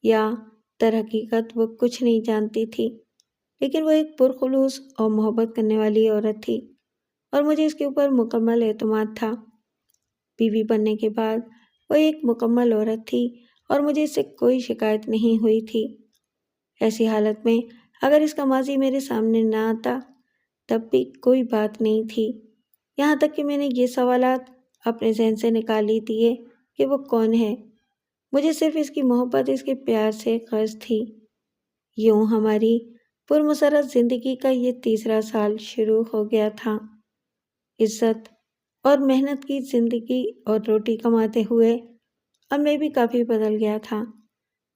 یا در حقیقت وہ کچھ نہیں جانتی تھی، لیکن وہ ایک پرخلوص اور محبت کرنے والی عورت تھی، اور مجھے اس کے اوپر مکمل اعتماد تھا۔ بیوی بننے کے بعد وہ ایک مکمل عورت تھی، اور مجھے اس سے کوئی شکایت نہیں ہوئی تھی۔ ایسی حالت میں اگر اس کا ماضی میرے سامنے نہ آتا تب بھی کوئی بات نہیں تھی، یہاں تک کہ میں نے یہ سوالات اپنے ذہن سے نکال ہی دیے کہ وہ کون ہے۔ مجھے صرف اس کی محبت، اس کے پیار سے غرض تھی۔ یوں ہماری پرمسرت زندگی کا یہ تیسرا سال شروع ہو گیا تھا۔ عزت اور محنت کی زندگی اور روٹی کماتے ہوئے اب میں بھی کافی بدل گیا تھا۔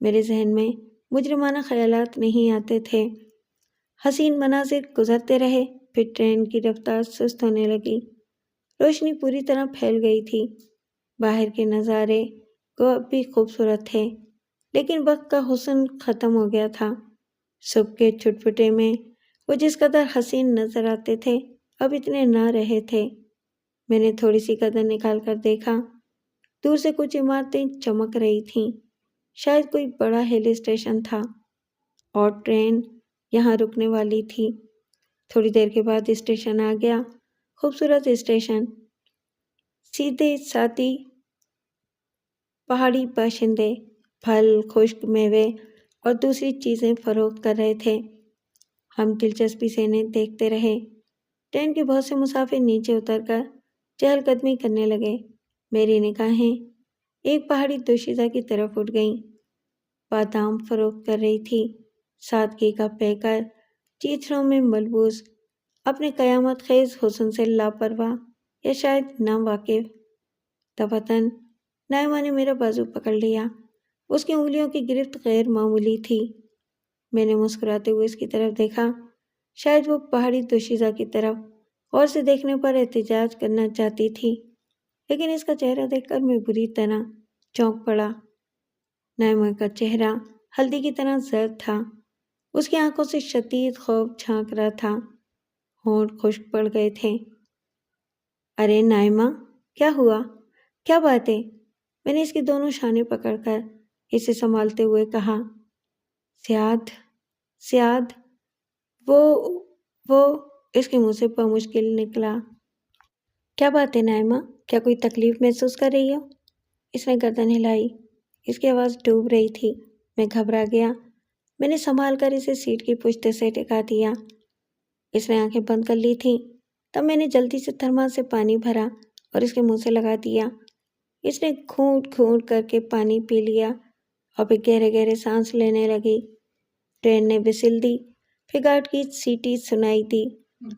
میرے ذہن میں مجرمانہ خیالات نہیں آتے تھے۔ حسین مناظر گزرتے رہے، پھر ٹرین کی رفتار سست ہونے لگی۔ روشنی پوری طرح پھیل گئی تھی۔ باہر کے نظارے کو اب بھی خوبصورت تھے، لیکن وقت کا حسن ختم ہو گیا تھا۔ صبح کے چھٹپٹے میں وہ جس قدر حسین نظر آتے تھے اب اتنے نہ رہے تھے۔ میں نے تھوڑی سی قدر نکال کر دیکھا، دور سے کچھ عمارتیں چمک رہی تھیں، شاید کوئی بڑا ہل اسٹیشن تھا، اور ٹرین یہاں رکنے والی تھی۔ تھوڑی دیر کے بعد اسٹیشن آ گیا، خوبصورت اسٹیشن۔ سیدھے سادی پہاڑی باشندے پھل، خشک میوے اور دوسری چیزیں فروخت کر رہے تھے۔ ہم دلچسپی سے انہیں دیکھتے رہے۔ ٹرین کے بہت سے مسافر نیچے اتر کر چہل قدمی کرنے لگے۔ میری نگاہیں ایک پہاڑی دوشیزہ کی طرف اٹھ گئیں۔ بادام فروخت کر رہی تھی، سادگی کا پیکر، چیتھڑوں میں ملبوس، اپنے قیامت خیز حسن سے لاپرواہ یا شاید ناواقف۔ تبتاً نائمہ نے میرا بازو پکڑ لیا۔ اس کی انگلیوں کی گرفت غیر معمولی تھی۔ میں نے مسکراتے ہوئے اس کی طرف دیکھا، شاید وہ پہاڑی دوشیزہ کی طرف غور سے دیکھنے پر احتجاج کرنا چاہتی تھی، لیکن اس کا چہرہ دیکھ کر میں بری طرح چونک پڑا۔ نائمہ کا چہرہ ہلدی کی طرح زرد تھا، اس کی آنکھوں سے شدید خوف جھانک رہا تھا، ہونٹ خشک پڑ گئے تھے۔ ارے نائمہ، کیا ہوا؟ کیا بات ہے؟ میں نے اس کی دونوں شانے پکڑ کر اسے سنبھالتے ہوئے کہا، سیاد سیاد وہ وہ اس کے منہ سے بمشکل نکلا۔ کیا بات ہے نائمہ، کیا کوئی تکلیف محسوس کر رہی ہو؟ اس نے گردن ہلائی۔ اس کی آواز ڈوب رہی تھی۔ میں گھبرا گیا۔ میں نے سنبھال کر اسے سیٹ کی پشت سے ٹکا دیا۔ اس نے آنکھیں بند کر لی تھیں۔ تب میں نے جلدی سے تھرماس سے پانی بھرا اور اس کے منہ سے لگا دیا۔ اس نے گھونٹ گھونٹ کر کے پانی پی لیا اور پھر گہرے گہرے سانس لینے لگی۔ ٹرین نے وسل دی، پھر گارڈ کی سیٹی سنائی دی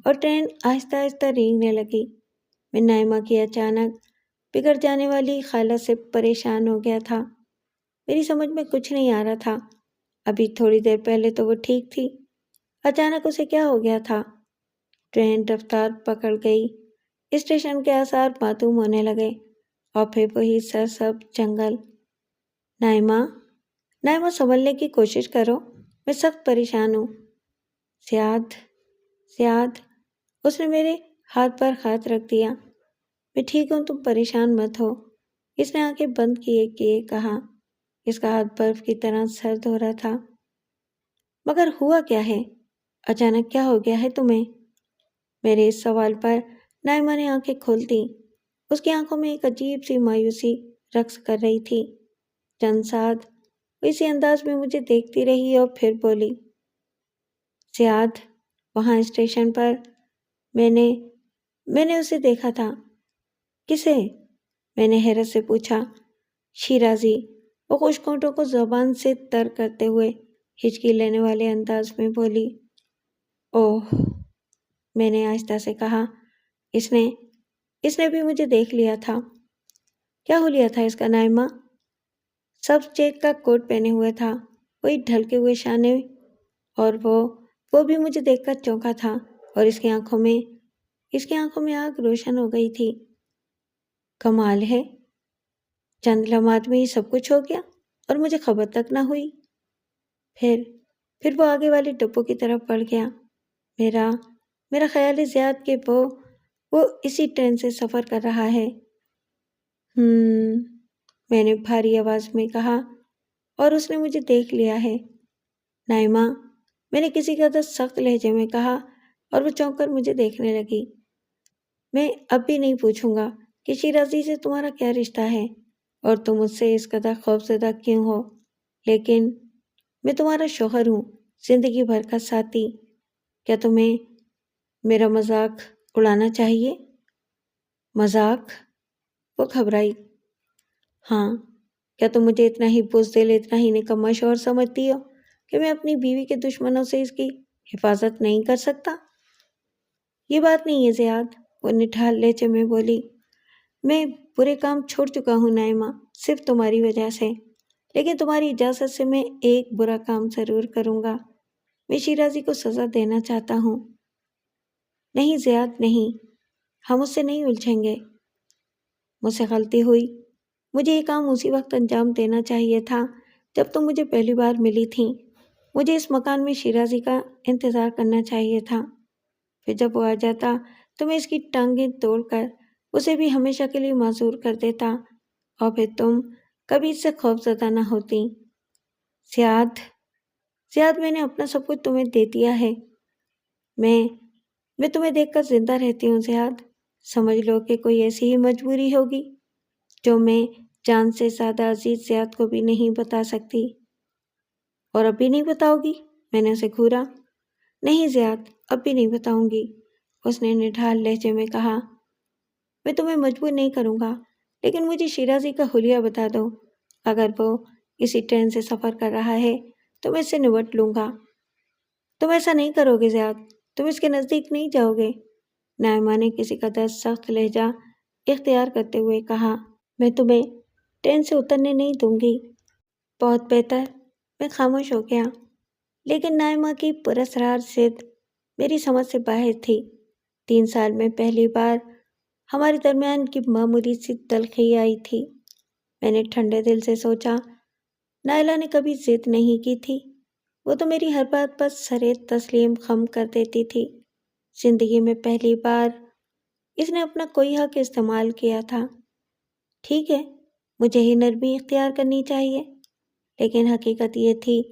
اور ٹرین آہستہ آہستہ رینگنے لگی۔ میں نائمہ کی اچانک بگڑ جانے والی حالت سے پریشان ہو گیا تھا۔ میری سمجھ میں کچھ نہیں آ رہا تھا۔ ابھی تھوڑی دیر پہلے تو وہ ٹھیک تھی، اچانک اسے کیا ہو گیا تھا؟ ٹرین رفتار پکڑ گئی۔ اسٹیشن کے آثار معدوم ہونے لگے اور پھر وہی سرسبز جنگل۔ نائمہ سنبھلنے کی کوشش کرو، میں سخت پریشان ہوں۔ سیاد اس نے میرے ہاتھ پر ہاتھ رکھ دیا۔ میں ٹھیک ہوں، تم پریشان مت ہو، اس نے آنکھیں بند کیے کہا۔ اس کا ہاتھ برف کی طرح سرد ہو رہا تھا۔ مگر ہوا کیا ہے؟ اچانک کیا ہو گیا ہے تمہیں؟ میرے اس سوال پر نائمہ نے آنکھیں کھول دیں۔ اس کی آنکھوں میں ایک عجیب سی مایوسی رقص کر رہی تھی۔ چند ساتھ وہ اسی انداز میں مجھے دیکھتی رہی اور پھر بولی، سیاد وہاں اسٹیشن پر میں نے اسے دیکھا تھا۔ کسے؟ میں نے حیرت سے پوچھا۔ شیرازی، وہ خشک ہونٹوں کو زبان سے تر کرتے ہوئے ہچکی لینے والے انداز میں بولی۔ اوہ، میں نے آہستہ سے کہا، اس نے بھی مجھے دیکھ لیا تھا۔ کیا ہولیا تھا اس کا نائمہ؟ سبز چیک کا کوٹ پہنے ہوئے تھا، وہی ڈھلکے ہوئے شانے، اور وہ بھی مجھے دیکھ کر چونکا تھا اور اس کی آنکھوں میں آگ روشن ہو گئی تھی۔ کمال ہے، چند لمحات میں ہی سب کچھ ہو گیا اور مجھے خبر تک نہ ہوئی۔ پھر وہ آگے والے ڈبوں کی طرف بڑھ گیا۔ میرا خیال ہے زیاد کہ وہ اسی ٹرین سے سفر کر رہا ہے۔ میں نے بھاری آواز میں کہا، اور اس نے مجھے دیکھ لیا ہے۔ نائمہ، میں نے کسی قدر سخت لہجے میں کہا اور وہ چونک کر مجھے دیکھنے لگی۔ میں اب بھی نہیں پوچھوں گا کہ شیرازی سے تمہارا کیا رشتہ ہے اور تم مجھ سے اس قدر خوفزدہ کیوں ہو، لیکن میں تمہارا شوہر ہوں، زندگی بھر کا ساتھی۔ کیا تمہیں میرا مذاق اڑانا چاہیے؟ مذاق؟ وہ گھبرائی۔ ہاں، کیا تم مجھے اتنا ہی بزدل، اتنا ہی نکما شوہر سمجھتی ہو کہ میں اپنی بیوی کے دشمنوں سے اس کی حفاظت نہیں کر سکتا؟ یہ بات نہیں ہے زیاد، وہ نٹھال لہجے میں بولی۔ میں برے کام چھوڑ چکا ہوں نائمہ، صرف تمہاری وجہ سے، لیکن تمہاری اجازت سے میں ایک برا کام ضرور کروں گا۔ میں شیرازی کو سزا دینا چاہتا ہوں۔ نہیں زیاد، نہیں، ہم اس سے نہیں الجھیں گے۔ مجھ سے غلطی ہوئی۔ مجھے یہ کام اسی وقت انجام دینا چاہیے تھا جب تم مجھے پہلی بار ملی تھیں۔ مجھے اس مکان میں شیرازی کا انتظار کرنا چاہیے تھا۔ پھر جب وہ آ جاتا تو میں اس کی ٹانگیں توڑ کر اسے بھی ہمیشہ کے لیے معذور کر دیتا اور پھر تم کبھی اس سے خوفزدہ نہ ہوتی۔ سیاد، میں نے اپنا سب کچھ تمہیں دے دیا ہے۔ میں تمہیں دیکھ کر زندہ رہتی ہوں زیاد۔ سمجھ لو کہ کوئی ایسی ہی مجبوری ہوگی جو میں جان سے زیادہ عزیز زیاد کو بھی نہیں بتا سکتی۔ اور اب بھی نہیں بتاؤ گی؟ میں نے اسے گھورا۔ نہیں زیاد، اب بھی نہیں بتاؤں گی، اس نے نڈھال لہجے میں کہا۔ میں تمہیں مجبور نہیں کروں گا، لیکن مجھے شیرازی کا حلیہ بتا دو۔ اگر وہ اسی ٹرین سے سفر کر رہا ہے تو میں اس سے نمٹ لوں گا۔ تم ایسا نہیں کرو گے زیاد، تم اس کے نزدیک نہیں جاؤ گے، نائمہ نے کسی قدر سخت لہجہ اختیار کرتے ہوئے کہا۔ میں تمہیں ٹرین سے اترنے نہیں دوں گی۔ بہت بہتر، میں خاموش ہو گیا، لیکن نائمہ کی پراسرار ضد میری سمجھ سے باہر تھی۔ 3 سال میں پہلی بار ہمارے درمیان کی معمولی سی تلخی آئی تھی۔ میں نے ٹھنڈے دل سے سوچا، نائلہ نے کبھی ضد نہیں کی تھی، وہ تو میری ہر بات پر سرِ تسلیم خم کر دیتی تھی۔ زندگی میں پہلی بار اس نے اپنا کوئی حق استعمال کیا تھا۔ ٹھیک ہے، مجھے ہی نرمی اختیار کرنی چاہیے۔ لیکن حقیقت یہ تھی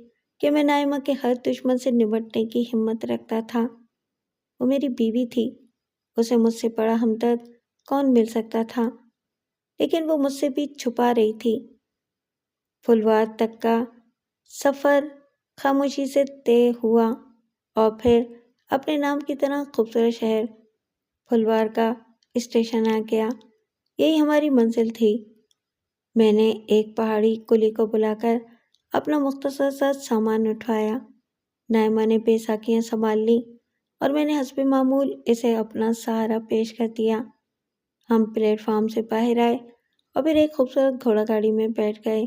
کہ میں نائمہ کے ہر دشمن سے نمٹنے کی ہمت رکھتا تھا۔ وہ میری بیوی تھی، اسے مجھ سے بڑا ہمدرد کون مل سکتا تھا؟ لیکن وہ مجھ سے بھی چھپا رہی تھی۔ پھلوار تک کا سفر خاموشی سے طے ہوا اور پھر اپنے نام کی طرح خوبصورت شہر پھلوار کا اسٹیشن آ گیا۔ یہی ہماری منزل تھی۔ میں نے ایک پہاڑی کلی کو بلا کر اپنا مختصر سا سامان اٹھوایا۔ نائمہ نے بے ساکیاں سنبھال لی اور میں نے حسب معمول اسے اپنا سہارا پیش کر دیا۔ ہم پلیٹ فارم سے باہر آئے اور پھر ایک خوبصورت گھوڑا گاڑی میں بیٹھ گئے،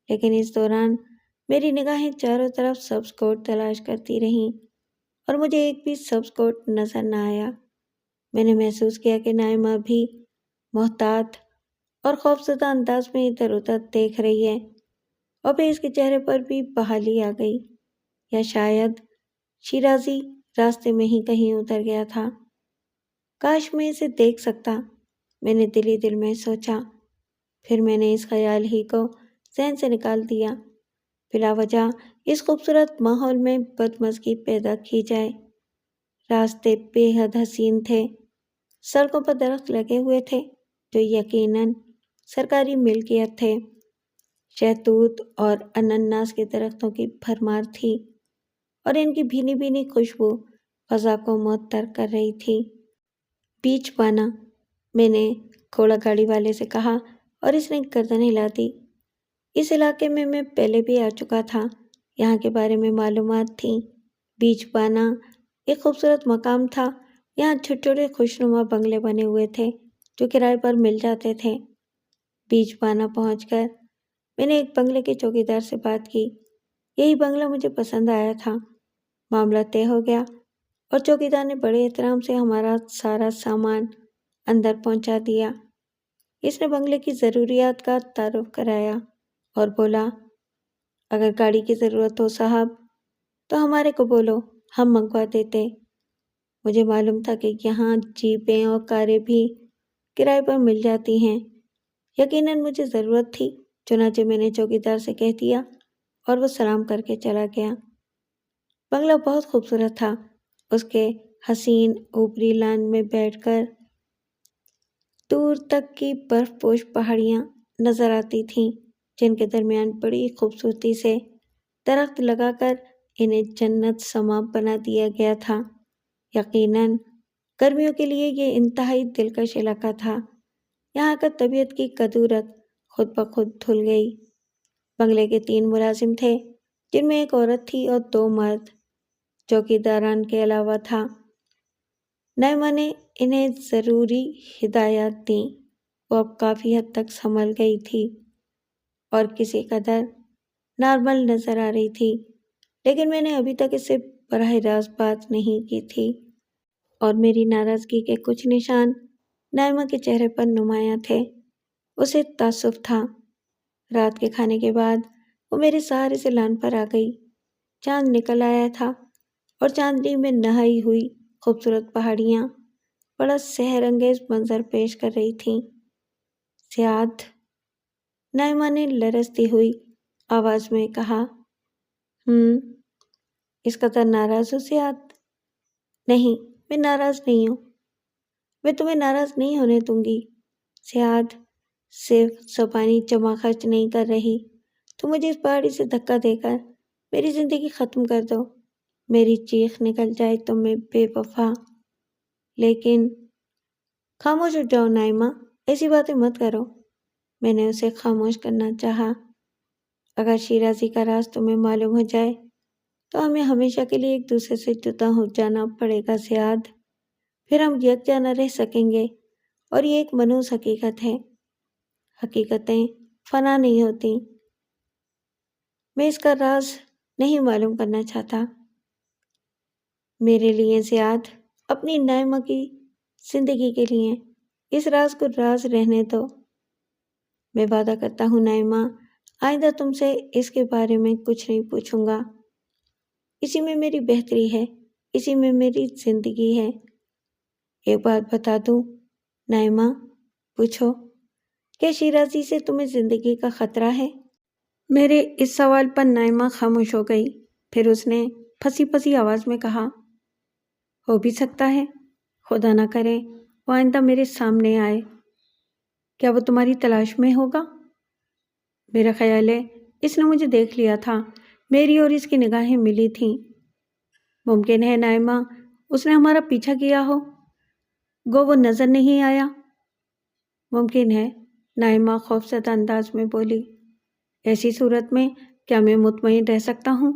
لیکن اس دوران میری نگاہیں چاروں طرف سبز کوٹ تلاش کرتی رہیں اور مجھے ایک بھی سبز کوٹ نظر نہ آیا۔ میں نے محسوس کیا کہ نائمہ بھی محتاط اور خوفزدہ انداز میں ادھر ادھر دیکھ رہی ہے، اور پھر اس کے چہرے پر بھی بحالی آ گئی، یا شاید شیرازی راستے میں ہی کہیں اتر گیا تھا۔ کاش میں اسے دیکھ سکتا، میں نے دل ہی دل میں سوچا۔ پھر میں نے اس خیال ہی کو ذہن سے نکال دیا۔ بلا وجہ اس خوبصورت ماحول میں بدمزگی پیدا کی جائے۔ راستے بے حد حسین تھے، سڑکوں پر درخت لگے ہوئے تھے جو یقیناً سرکاری ملکیت تھے۔ شہتوت اور انناس کے درختوں کی بھرمار تھی اور ان کی بھینی بھینی خوشبو فضا کو معطر کر رہی تھی۔ بیچ بانا، میں نے گھوڑا گاڑی والے سے کہا اور اس نے گردن ہلا دی۔ اس علاقے میں میں پہلے بھی آ چکا تھا، یہاں کے بارے میں معلومات تھیں۔ بیچ بانا ایک خوبصورت مقام تھا، یہاں چھوٹے چھوٹے خوشنما بنگلے بنے ہوئے تھے جو کرائے پر مل جاتے تھے۔ بیچ بانا پہنچ کر میں نے ایک بنگلے کے چوکیدار سے بات کی۔ یہی بنگلہ مجھے پسند آیا تھا۔ معاملہ طے ہو گیا اور چوکیدار نے بڑے احترام سے ہمارا سارا سامان اندر پہنچا دیا۔ اس نے بنگلے کی ضروریات کا تعارف کرایا اور بولا، اگر گاڑی کی ضرورت ہو صاحب تو ہمارے کو بولو، ہم منگوا دیتے۔ مجھے معلوم تھا کہ یہاں جیپیں اور کاریں بھی کرائے پر مل جاتی ہیں۔ یقیناً مجھے ضرورت تھی، چنانچہ میں نے چوکیدار سے کہہ دیا اور وہ سلام کر کے چلا گیا۔ بنگلہ بہت خوبصورت تھا۔ اس کے حسین اوپری لان میں بیٹھ کر دور تک کی برف پوش پہاڑیاں نظر آتی تھیں، جن کے درمیان بڑی خوبصورتی سے درخت لگا کر انہیں جنت سما بنا دیا گیا تھا۔ یقیناً گرمیوں کے لیے یہ انتہائی دلکش علاقہ تھا۔ یہاں کا طبیعت کی کدورت خود بخود دھل گئی۔ بنگلے کے 3 ملازم تھے، جن میں ایک عورت تھی اور 2 مرد، چوکیداران کے علاوہ تھا۔ نائمہ نے انہیں ضروری ہدایات دیں۔ وہ اب کافی حد تک سنبھل گئی تھی اور کسی قدر نارمل نظر آ رہی تھی، لیکن میں نے ابھی تک اس سے براہ راست بات نہیں کی تھی اور میری ناراضگی کے کچھ نشان نائمہ کے چہرے پر نمایاں تھے۔ اسے تعصب تھا۔ رات کے کھانے کے بعد وہ میرے سہارے سے لان پر آ گئی۔ چاند نکل آیا تھا اور چاندنی میں نہائی ہوئی خوبصورت پہاڑیاں بڑا سحر انگیز منظر پیش کر رہی تھیں۔ سیاد، نائمہ نے لرزتی ہوئی آواز میں کہا۔ اس قدر ناراض ہو سیاد؟ نہیں، میں ناراض نہیں ہوں۔ میں تمہیں ناراض نہیں ہونے دوں گی۔ سیاد، صرف زبانی جمع خرچ نہیں کر رہی، تو مجھے اس پہاڑی سے دھکا دے کر میری زندگی ختم کر دو۔ میری چیخ نکل جائے تو میں بے وفا، لیکن خاموش ہو جاؤ نائمہ، ایسی باتیں مت کرو۔ میں نے اسے خاموش کرنا چاہا۔ اگر شیرازی کا راز تمہیں معلوم ہو جائے تو ہمیں ہمیشہ کے لیے ایک دوسرے سے جدا ہو جانا پڑے گا سیاد۔ پھر ہم یکجا نہ رہ سکیں گے، اور یہ ایک منحوس حقیقت ہے۔ حقیقتیں فنا نہیں ہوتی۔ میں اس کا راز نہیں معلوم کرنا چاہتا۔ میرے لیے زیاد، اپنی نائمہ کی زندگی کے لیے اس راز کو راز رہنے دو۔ میں وعدہ کرتا ہوں نائمہ، آئندہ تم سے اس کے بارے میں کچھ نہیں پوچھوں گا۔ اسی میں میری بہتری ہے، اسی میں میری زندگی ہے۔ ایک بات بتا دوں نائمہ، پوچھو، کیا شیرازی سے تمہیں زندگی کا خطرہ ہے؟ میرے اس سوال پر نائمہ خاموش ہو گئی۔ پھر اس نے پھنسی پھنسی آواز میں کہا، ہو بھی سکتا ہے، خدا نہ کرے وہ آئندہ میرے سامنے آئے۔ کیا وہ تمہاری تلاش میں ہوگا؟ میرا خیال ہے اس نے مجھے دیکھ لیا تھا۔ میری اور اس کی نگاہیں ملی تھیں۔ ممکن ہے نائمہ اس نے ہمارا پیچھا کیا ہو، گو وہ نظر نہیں آیا۔ ممکن ہے، نائمہ خوفزدہ انداز میں بولی۔ ایسی صورت میں کیا میں مطمئن رہ سکتا ہوں؟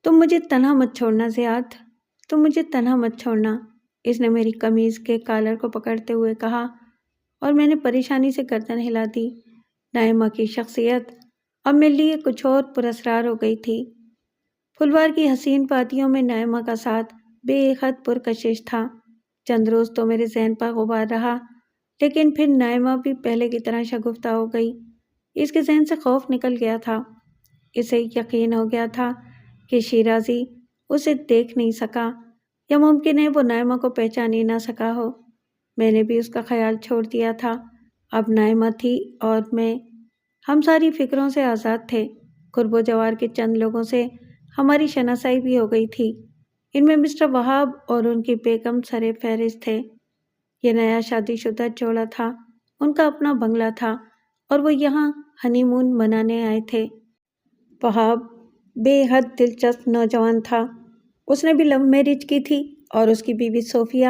تم مجھے تنہا مت چھوڑنا زیاد، تم مجھے تنہا مت چھوڑنا، اس نے میری قمیض کے کالر کو پکڑتے ہوئے کہا، اور میں نے پریشانی سے گردن ہلا دی۔ نائمہ کی شخصیت اب میرے لیے کچھ اور پراسرار ہو گئی تھی۔ پھلوار کی حسین وادیوں میں نائمہ کا ساتھ بے حد پرکشش تھا۔ چند روز تو میرے ذہن پر غبار رہا، لیکن پھر نائمہ بھی پہلے کی طرح شگفتہ ہو گئی۔ اس کے ذہن سے خوف نکل گیا تھا۔ اسے یقین ہو گیا تھا کہ شیرازی اسے دیکھ نہیں سکا، یا ممکن ہے وہ نائمہ کو پہچان ہی نہ سکا ہو۔ میں نے بھی اس کا خیال چھوڑ دیا تھا۔ اب نائمہ تھی اور میں، ہم ساری فکروں سے آزاد تھے۔ قرب و جوار کے چند لوگوں سے ہماری شناسائی بھی ہو گئی تھی۔ ان میں مسٹر وہاب اور ان کی بیگم سر فہرست تھے۔ یہ نیا شادی شدہ جوڑا تھا، ان کا اپنا بنگلہ تھا اور وہ یہاں ہنی مون منانے آئے تھے۔ وہاب بے حد دلچسپ نوجوان تھا۔ اس نے بھی لو میرج کی تھی اور اس کی بیوی صوفیہ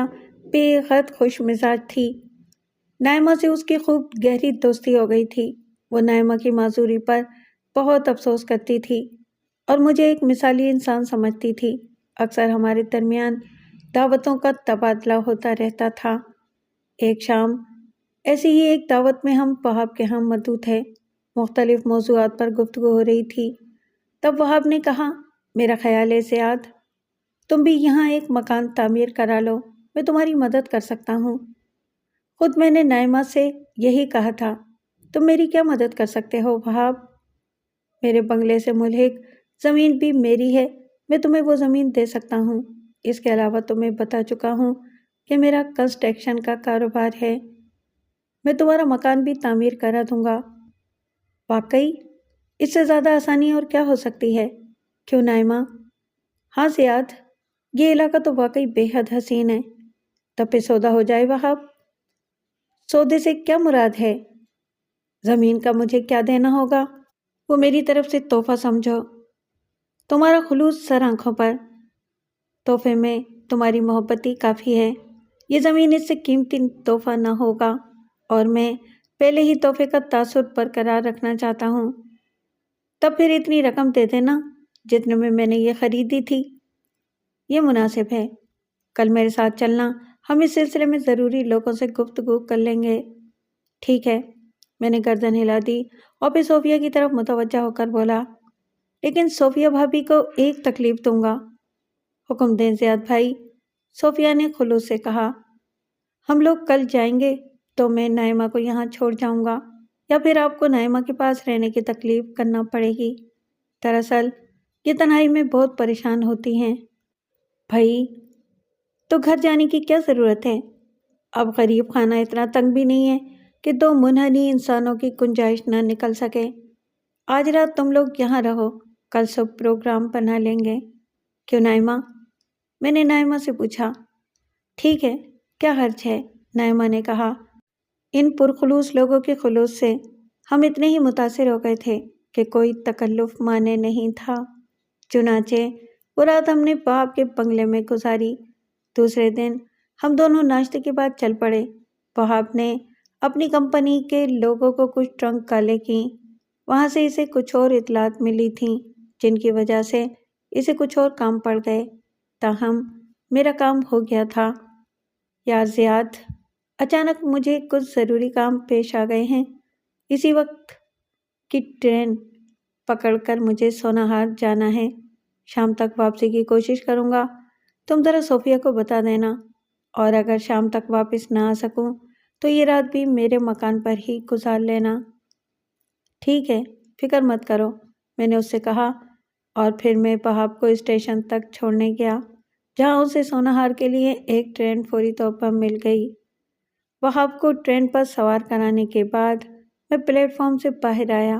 بے حد خوش مزاج تھی۔ نائمہ سے اس کی خوب گہری دوستی ہو گئی تھی۔ وہ نائمہ کی معذوری پر بہت افسوس کرتی تھی اور مجھے ایک مثالی انسان سمجھتی تھی۔ اکثر ہمارے درمیان دعوتوں کا تبادلہ ہوتا رہتا تھا۔ ایک شام ایسی ہی ایک دعوت میں ہم وہاب کے ہاں مدعو تھے۔ مختلف موضوعات پر گفتگو ہو رہی تھی۔ تب وہاب نے کہا، میرا خیال ہے زیاد، تم بھی یہاں ایک مکان تعمیر کرا لو، میں تمہاری مدد کر سکتا ہوں۔ خود میں نے نائمہ سے یہی کہا تھا۔ تم میری کیا مدد کر سکتے ہو وہاب؟ میرے بنگلے سے ملحق زمین بھی میری ہے، میں تمہیں وہ زمین دے سکتا ہوں۔ اس کے علاوہ تمہیں بتا چکا ہوں کہ میرا کنسٹرکشن کا کاروبار ہے، میں تمہارا مکان بھی تعمیر کرا دوں گا۔ واقعی اس سے زیادہ آسانی اور کیا ہو سکتی ہے، کیوں نائمہ؟ ہاں زیاد، یہ علاقہ تو واقعی بے حد حسین ہے۔ تب پہ سودا ہو جائے وہاب۔ سودے سے کیا مراد ہے؟ زمین کا مجھے کیا دینا ہوگا؟ وہ میری طرف سے تحفہ سمجھو، تمہارا خلوص سر آنکھوں پر۔ تحفے میں تمہاری محبت ہی کافی ہے۔ یہ زمین اس سے قیمتی تحفہ نہ ہوگا، اور میں پہلے ہی تحفے کا تاثر برقرار رکھنا چاہتا ہوں۔ تب پھر اتنی رقم دے دینا جتنے میں نے یہ خریدی تھی۔ یہ مناسب ہے۔ کل میرے ساتھ چلنا، ہم اس سلسلے میں ضروری لوگوں سے گفتگو کر لیں گے۔ ٹھیک ہے، میں نے گردن ہلا دی اور پھر صوفیہ کی طرف متوجہ ہو کر بولا، لیکن صوفیہ بھابھی کو ایک تکلیف دوں گا۔ حکم دیں زیاد بھائی، صوفیہ نے خلوص سے کہا۔ ہم لوگ کل جائیں گے تو میں نائمہ کو یہاں چھوڑ جاؤں گا، یا پھر آپ کو نائمہ کے پاس رہنے کی تکلیف کرنا پڑے گی۔ دراصل یہ تنہائی میں بہت پریشان ہوتی ہیں۔ بھائی تو گھر جانے کی کیا ضرورت ہے؟ اب غریب خانہ اتنا تنگ بھی نہیں ہے کہ دو منحنی انسانوں کی گنجائش نہ نکل سکے۔ آج رات تم لوگ یہاں رہو، کل صبح پروگرام بنا لیں گے۔ کیوں نائمہ؟ میں نے نائمہ سے پوچھا۔ ٹھیک ہے، کیا حرج ہے؟ نائمہ نے کہا۔ ان پرخلوص لوگوں کے خلوص سے ہم اتنے ہی متاثر ہو گئے تھے کہ کوئی تکلف مانے نہیں تھا۔ چنانچہ وہ رات ہم نے وہاب کے بنگلے میں گزاری۔ دوسرے دن ہم دونوں ناشتے کے بعد چل پڑے۔ وہاب نے اپنی کمپنی کے لوگوں کو کچھ ٹرنک کالے کیں۔ وہاں سے اسے کچھ اور اطلاعات ملی تھیں جن کی وجہ سے اسے کچھ اور کام پڑ گئے، تاہم میرا کام ہو گیا تھا۔ یار زیاد، اچانک مجھے کچھ ضروری کام پیش آ گئے ہیں۔ اسی وقت کی ٹرین پکڑ کر مجھے سوناہار جانا ہے۔ شام تک واپسی کی کوشش کروں گا، تم ذرا صوفیہ کو بتا دینا، اور اگر شام تک واپس نہ آ سکوں تو یہ رات بھی میرے مکان پر ہی گزار لینا۔ ٹھیک ہے، فکر مت کرو، میں نے اس سے کہا، اور پھر میں وہاب کو اسٹیشن تک چھوڑنے گیا، جہاں اسے سوناہار کے لیے ایک ٹرین فوری طور پر مل گئی۔ وہاب کو ٹرین پر سوار کرانے کے بعد میں پلیٹ فارم سے باہر آیا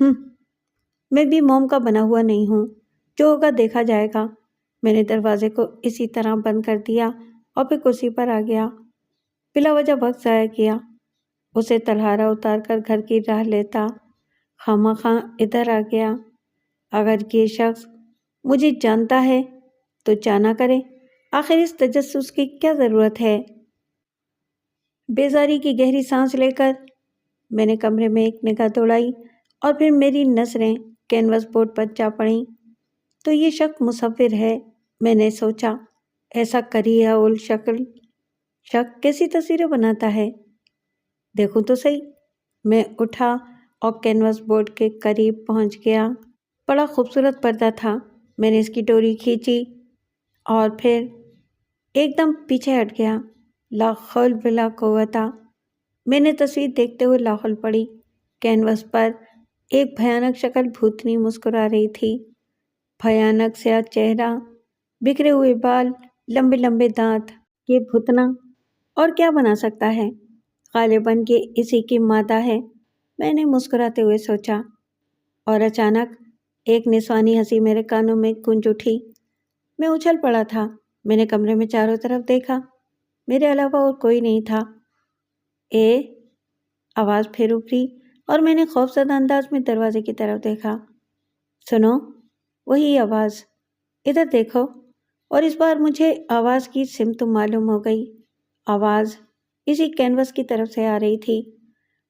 میں بھی موم کا بنا ہوا نہیں ہوں، جو ہوگا دیکھا جائے گا۔ میں نے دروازے کو اسی طرح بند کر دیا اور پھر کرسی پر آ گیا۔ بلا وجہ وقت ضائع کیا، اسے تلہارا اتار کر گھر کی راہ لیتا، خواہ ادھر آ گیا۔ اگر یہ شخص مجھے جانتا ہے تو جانا کرے، آخر اس تجسس کی کیا ضرورت ہے؟ بیزاری کی گہری سانس لے کر میں نے کمرے میں ایک نگاہ دوڑائی اور پھر میری نظریں کینوس بورڈ پر جا پڑیں۔ تو یہ شخص مصور ہے، میں نے سوچا۔ ایسا کریہ الشکل شخص کیسی تصویریں بناتا ہے؟ دیکھوں تو صحیح۔ میں اٹھا اور کینوس بورڈ کے قریب پہنچ گیا۔ بڑا خوبصورت پردہ تھا۔ میں نے اس کی ڈوری کھینچی اور پھر ایک دم پیچھے ہٹ گیا۔ لا حول ولا قوت! میں نے تصویر دیکھتے ہوئے لاحول پڑی۔ کینوس پر ایک بھیانک شکل بھوتنی مسکرا رہی تھی۔ بھیانک سیاہ چہرہ، بکھرے ہوئے بال، لمبے لمبے دانت۔ یہ بھوتنا اور کیا بنا سکتا ہے؟ غالباً یہ اسی کی مادہ ہے، میں نے مسکراتے ہوئے سوچا۔ اور اچانک ایک نسوانی ہنسی میرے کانوں میں گونج اٹھی۔ میں اچھل پڑا تھا۔ میں نے کمرے میں چاروں طرف دیکھا، میرے علاوہ اور کوئی نہیں تھا۔ آواز پھر ابھری اور میں نے خوفزدہ انداز میں دروازے کی طرف دیکھا۔ سنو، وہی آواز، ادھر دیکھو۔ اور اس بار مجھے آواز کی سمت معلوم ہو گئی۔ آواز اسی کینوس کی طرف سے آ رہی تھی۔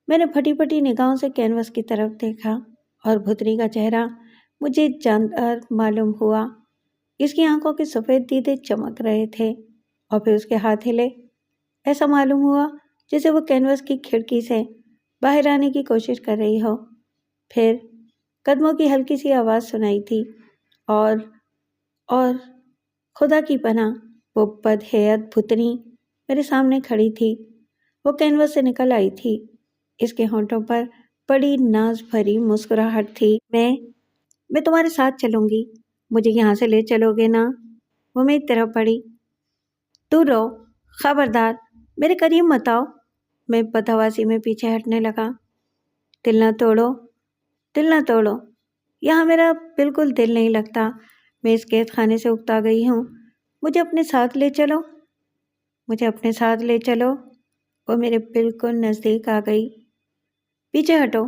میں نے پھٹی پھٹی نگاہوں سے کینوس کی طرف دیکھا اور بھتری کا چہرہ مجھے جاندار معلوم ہوا۔ اس کی آنکھوں کے سفید دیدے چمک رہے تھے اور پھر اس کے ہاتھ ہلے۔ ایسا معلوم ہوا جیسے وہ کینوس کی کھڑکی سے باہر آنے کی کوشش کر رہی ہو۔ پھر قدموں کی ہلکی سی آواز سنائی تھی اور خدا کی پناہ، وہ بدہیئت بھتنی میرے سامنے کھڑی تھی۔ وہ کینوس سے نکل آئی تھی۔ اس کے ہونٹوں پر بڑی ناز بھری مسکراہٹ تھی۔ میں تمہارے ساتھ چلوں گی، مجھے یہاں سے لے چلو گے نا؟ وہ میری طرف بڑھی۔ دور رہو، خبردار، میرے قریب مت آؤ۔ میں بدحواسی میں پیچھے ہٹنے لگا۔ دل نہ توڑو، یہاں میرا بالکل دل نہیں لگتا۔ میں اس قید خانے سے اکتا گئی ہوں، مجھے اپنے ساتھ لے چلو۔ وہ میرے بالکل نزدیک آ گئی۔ پیچھے ہٹو،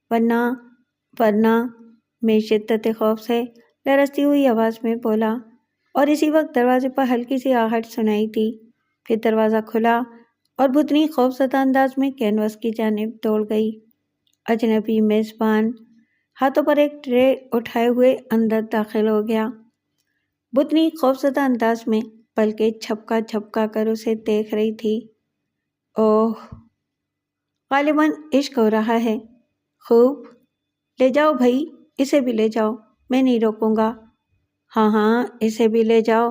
ورنہ میں شدت خوف سے لرزتی ہوئی آواز میں بولا، اور اسی وقت دروازے پر ہلکی سی آہٹ سنائی دی۔ پھر دروازہ کھلا اور بھتنی خوفزدہ انداز میں کینوس کی جانب دوڑ گئی۔ اجنبی میزبان ہاتھوں پر ایک ٹرے اٹھائے ہوئے اندر داخل ہو گیا۔ بھتنی خوفزدہ انداز میں بلکہ جھپکا کر اسے دیکھ رہی تھی۔ اوہ، غالباً عشق ہو رہا ہے۔ خوب، لے جاؤ بھائی، اسے بھی لے جاؤ، میں نہیں روکوں گا۔ ہاں، اسے بھی لے جاؤ،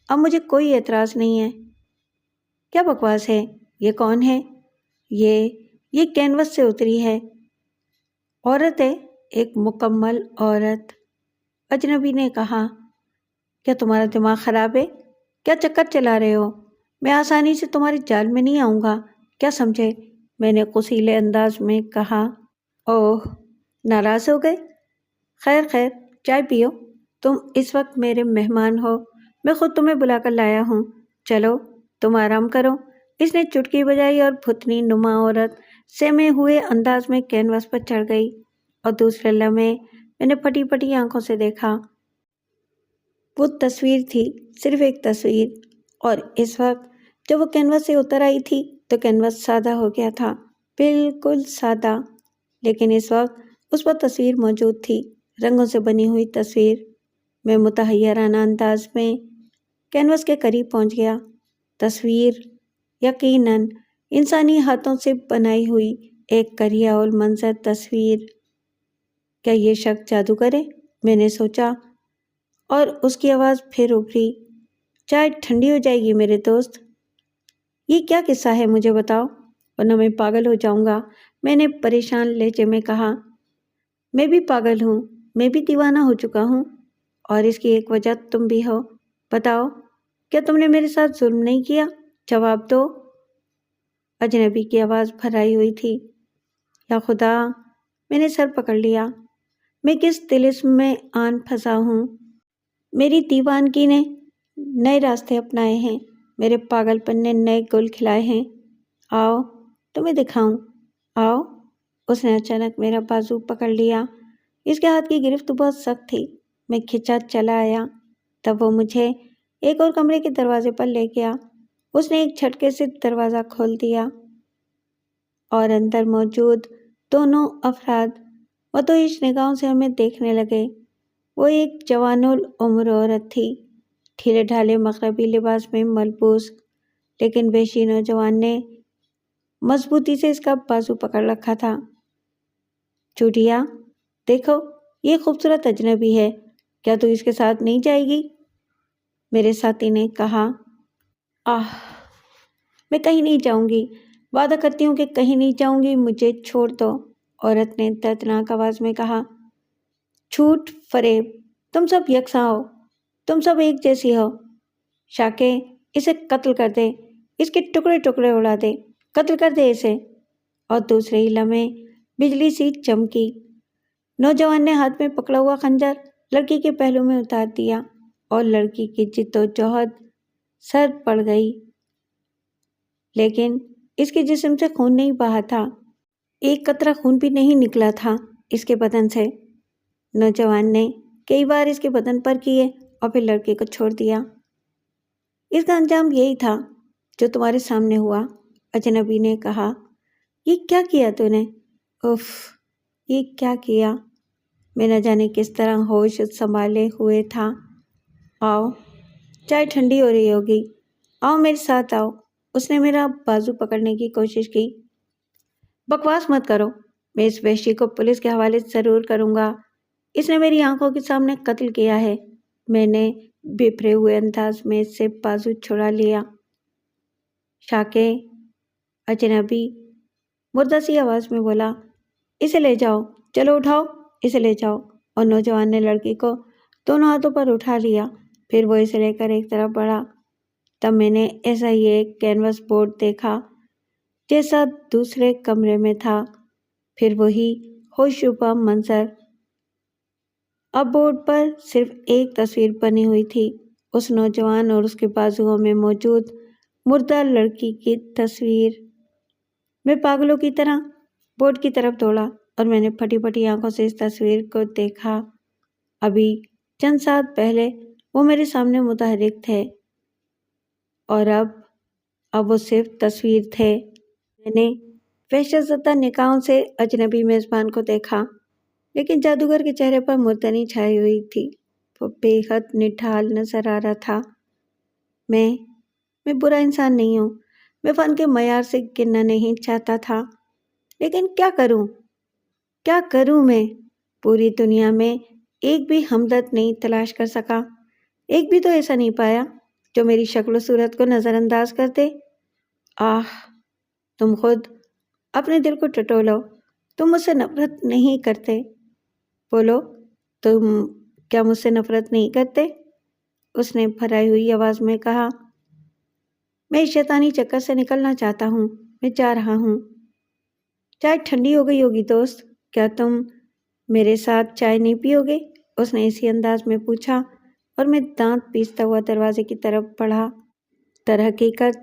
اب مجھے کوئی اعتراض نہیں ہے۔ کیا بکواس ہے؟ یہ کون ہے؟ یہ کینوس سے اتری ہے۔ عورت ہے، ایک مکمل عورت، اجنبی نے کہا۔ کیا تمہارا دماغ خراب ہے؟ کیا چکر چلا رہے ہو؟ میں آسانی سے تمہارے جال میں نہیں آؤں گا، کیا سمجھے؟ میں نے قصیلے انداز میں کہا۔ اوہ، ناراض ہو گئے؟ خیر، چائے پیو، تم اس وقت میرے مہمان ہو، میں خود تمہیں بلا کر لایا ہوں۔ چلو، تم آرام کرو۔ اس نے چٹکی بجائی اور بھتنی نما عورت سہمے ہوئے انداز میں کینوس پر چڑھ گئی، اور دوسرے لمحے میں نے پھٹی پھٹی آنکھوں سے دیکھا۔ وہ تصویر تھی، صرف ایک تصویر، اور اس وقت جب وہ کینوس سے اتر آئی تھی تو کینوس سادہ ہو گیا تھا، بالکل سادہ، لیکن اس وقت اس پر تصویر موجود تھی، رنگوں سے بنی ہوئی تصویر۔ میں متحیرانہ انداز میں کینوس کے قریب پہنچ گیا۔ تصویر یقیناً انسانی ہاتھوں سے بنائی ہوئی ایک کریہ المنظر تصویر۔ کیا یہ شخص جادوگر ہے؟ میں نے سوچا، اور اس کی آواز پھر ابھری۔ چائے ٹھنڈی ہو جائے گی میرے دوست۔ یہ کیا قصہ ہے، مجھے بتاؤ، ورنہ میں پاگل ہو جاؤں گا، میں نے پریشان لہجے میں کہا۔ میں بھی پاگل ہوں، میں بھی دیوانہ ہو چکا ہوں، اور اس کی ایک وجہ تم بھی ہو۔ بتاؤ، کیا تم نے میرے ساتھ ظلم نہیں کیا؟ جواب دو۔ اجنبی کی آواز بھرائی ہوئی تھی۔ یا خدا، میں نے سر پکڑ لیا۔ میں کس طلسم میں آن پھنسا ہوں؟ میری دیوانگی نے نئے راستے اپنائے ہیں، میرے پاگل پن نے نئے گل کھلائے ہیں۔ آؤ تمہیں دکھاؤں، آؤ۔ اس نے اچانک میرا بازو پکڑ لیا۔ اس کے ہاتھ کی گرفت بہت سخت تھی۔ میں کھنچا چلا آیا۔ تب وہ مجھے ایک اور کمرے کے دروازے پر لے گیا۔ اس نے ایک جھٹکے سے دروازہ کھول دیا اور اندر موجود دونوں افراد متوحش نگاہوں سے ہمیں دیکھنے لگے۔ وہ ایک جوان العمر عورت تھی، ڈھیلے ڈھالے مغربی لباس میں ملبوس، لیکن وحشی نوجوان نے مضبوطی سے اس کا بازو پکڑ رکھا تھا۔ چوٹیا، دیکھو یہ خوبصورت اجنبی ہے، کیا تو اس کے ساتھ نہیں جائے گی؟ میرے ساتھی نے کہا۔ میں کہیں نہیں جاؤں گی، وعدہ کرتی ہوں کہ کہیں نہیں جاؤں گی، مجھے چھوڑ دو، عورت نے دردناک آواز میں کہا۔ جھوٹ، فریب، تم سب یکساں ہو، تم سب ایک جیسی ہو۔ شاکے، اسے قتل کر دے، اس کے ٹکڑے ٹکڑے اڑا دے، قتل کر دے اسے۔ اور دوسرے ہی لمحے بجلی سی چمکی۔ نوجوان نے ہاتھ میں پکڑا ہوا خنجر لڑکی کے پہلو میں اتار دیا اور لڑکی کی جد و جہد سر پڑ گئی، لیکن اس کے جسم سے خون نہیں بہا تھا، ایک قطرہ خون بھی نہیں نکلا تھا اس کے بدن سے۔ نوجوان نے کئی بار اس کے بدن پر کیے اور پھر لڑکی کو چھوڑ دیا۔ اس کا انجام یہی تھا جو تمہارے سامنے ہوا، اجنبی نے کہا۔ یہ کیا کیا تو نے؟ اف، یہ کیا کیا؟ میں نہ جانے کس طرح ہوش سنبھالے ہوئے تھا۔ آؤ، چائے ٹھنڈی ہو رہی ہوگی، آؤ میرے ساتھ آؤ۔ اس نے میرا بازو پکڑنے کی کوشش کی۔ بکواس مت کرو، میں اس وحشی کو پولیس کے حوالے ضرور کروں گا، اس نے میری آنکھوں کے سامنے قتل کیا ہے۔ میں نے بپھرے ہوئے انداز میں اس سے بازو چھڑا لیا۔ شاکے، اجنبی مردہ سی آواز میں بولا، اسے لے جاؤ، چلو اٹھاؤ، اسے لے جاؤ۔ اور نوجوان نے لڑکی کو دونوں ہاتھوں پر اٹھا لیا، پھر وہ اسے لے کر ایک طرف بڑھا۔ تب میں نے ایسا ہی ایک کینوس بورڈ دیکھا جیسا دوسرے کمرے میں تھا، پھر وہی ہوش زدہ منظر۔ اب بورڈ پر صرف ایک تصویر بنی ہوئی تھی، اس نوجوان اور اس کے بازوؤں میں موجود مردہ لڑکی کی تصویر۔ میں پاگلوں کی طرح بورڈ کی طرف دوڑا اور میں نے پھٹی پھٹی آنکھوں سے اس تصویر کو دیکھا۔ ابھی چند ساتھ پہلے وہ میرے سامنے متحرک تھے اور اب وہ صرف تصویر تھے۔ میں نے وحشت زدہ نگاہوں سے اجنبی میزبان کو دیکھا، لیکن جادوگر کے چہرے پر مردنی چھائی ہوئی تھی، وہ بے حد نڈھال نظر آ رہا تھا۔ میں برا انسان نہیں ہوں، میں فن کے معیار سے گرنا نہیں چاہتا تھا، لیکن کیا کروں میں؟ پوری دنیا میں ایک بھی ہمدرد نہیں تلاش کر سکا، ایک بھی تو ایسا نہیں پایا جو میری شکل و صورت کو نظر انداز کر دے۔ تم خود اپنے دل کو ٹٹولو، تم مجھ سے نفرت نہیں کرتے؟ بولو، تم کیا مجھ سے نفرت نہیں کرتے؟ اس نے بھرائی ہوئی آواز میں کہا۔ میں اس شیطانی چکر سے نکلنا چاہتا ہوں، میں جا رہا ہوں۔ چائے ٹھنڈی ہو گئی ہوگی دوست، کیا تم میرے ساتھ چائے نہیں پیو گے؟ اس نے اسی انداز میں پوچھا اور میں دانت پیستا ہوا دروازے کی طرف بڑھا۔ در حقیقت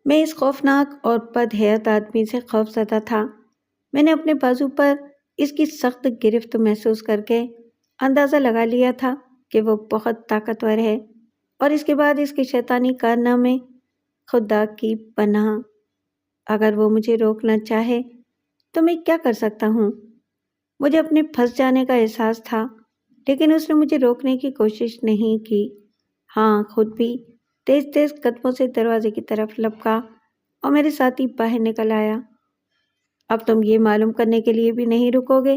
میں اس خوفناک اور بدہیئت آدمی سے خوف زدہ تھا۔ میں نے اپنے بازو پر اس کی سخت گرفت محسوس کر کے اندازہ لگا لیا تھا کہ وہ بہت طاقتور ہے، اور اس کے بعد اس کے شیطانی کارنامے، خدا کی پناہ، اگر وہ مجھے روکنا چاہے تو میں کیا کر سکتا ہوں؟ مجھے اپنے پھنس جانے کا احساس تھا، لیکن اس نے مجھے روکنے کی کوشش نہیں کی۔ ہاں، خود بھی تیز تیز قدموں سے دروازے کی طرف لپکا اور میرے ساتھی باہر نکل آیا۔ اب تم یہ معلوم کرنے کے لیے بھی نہیں رکو گے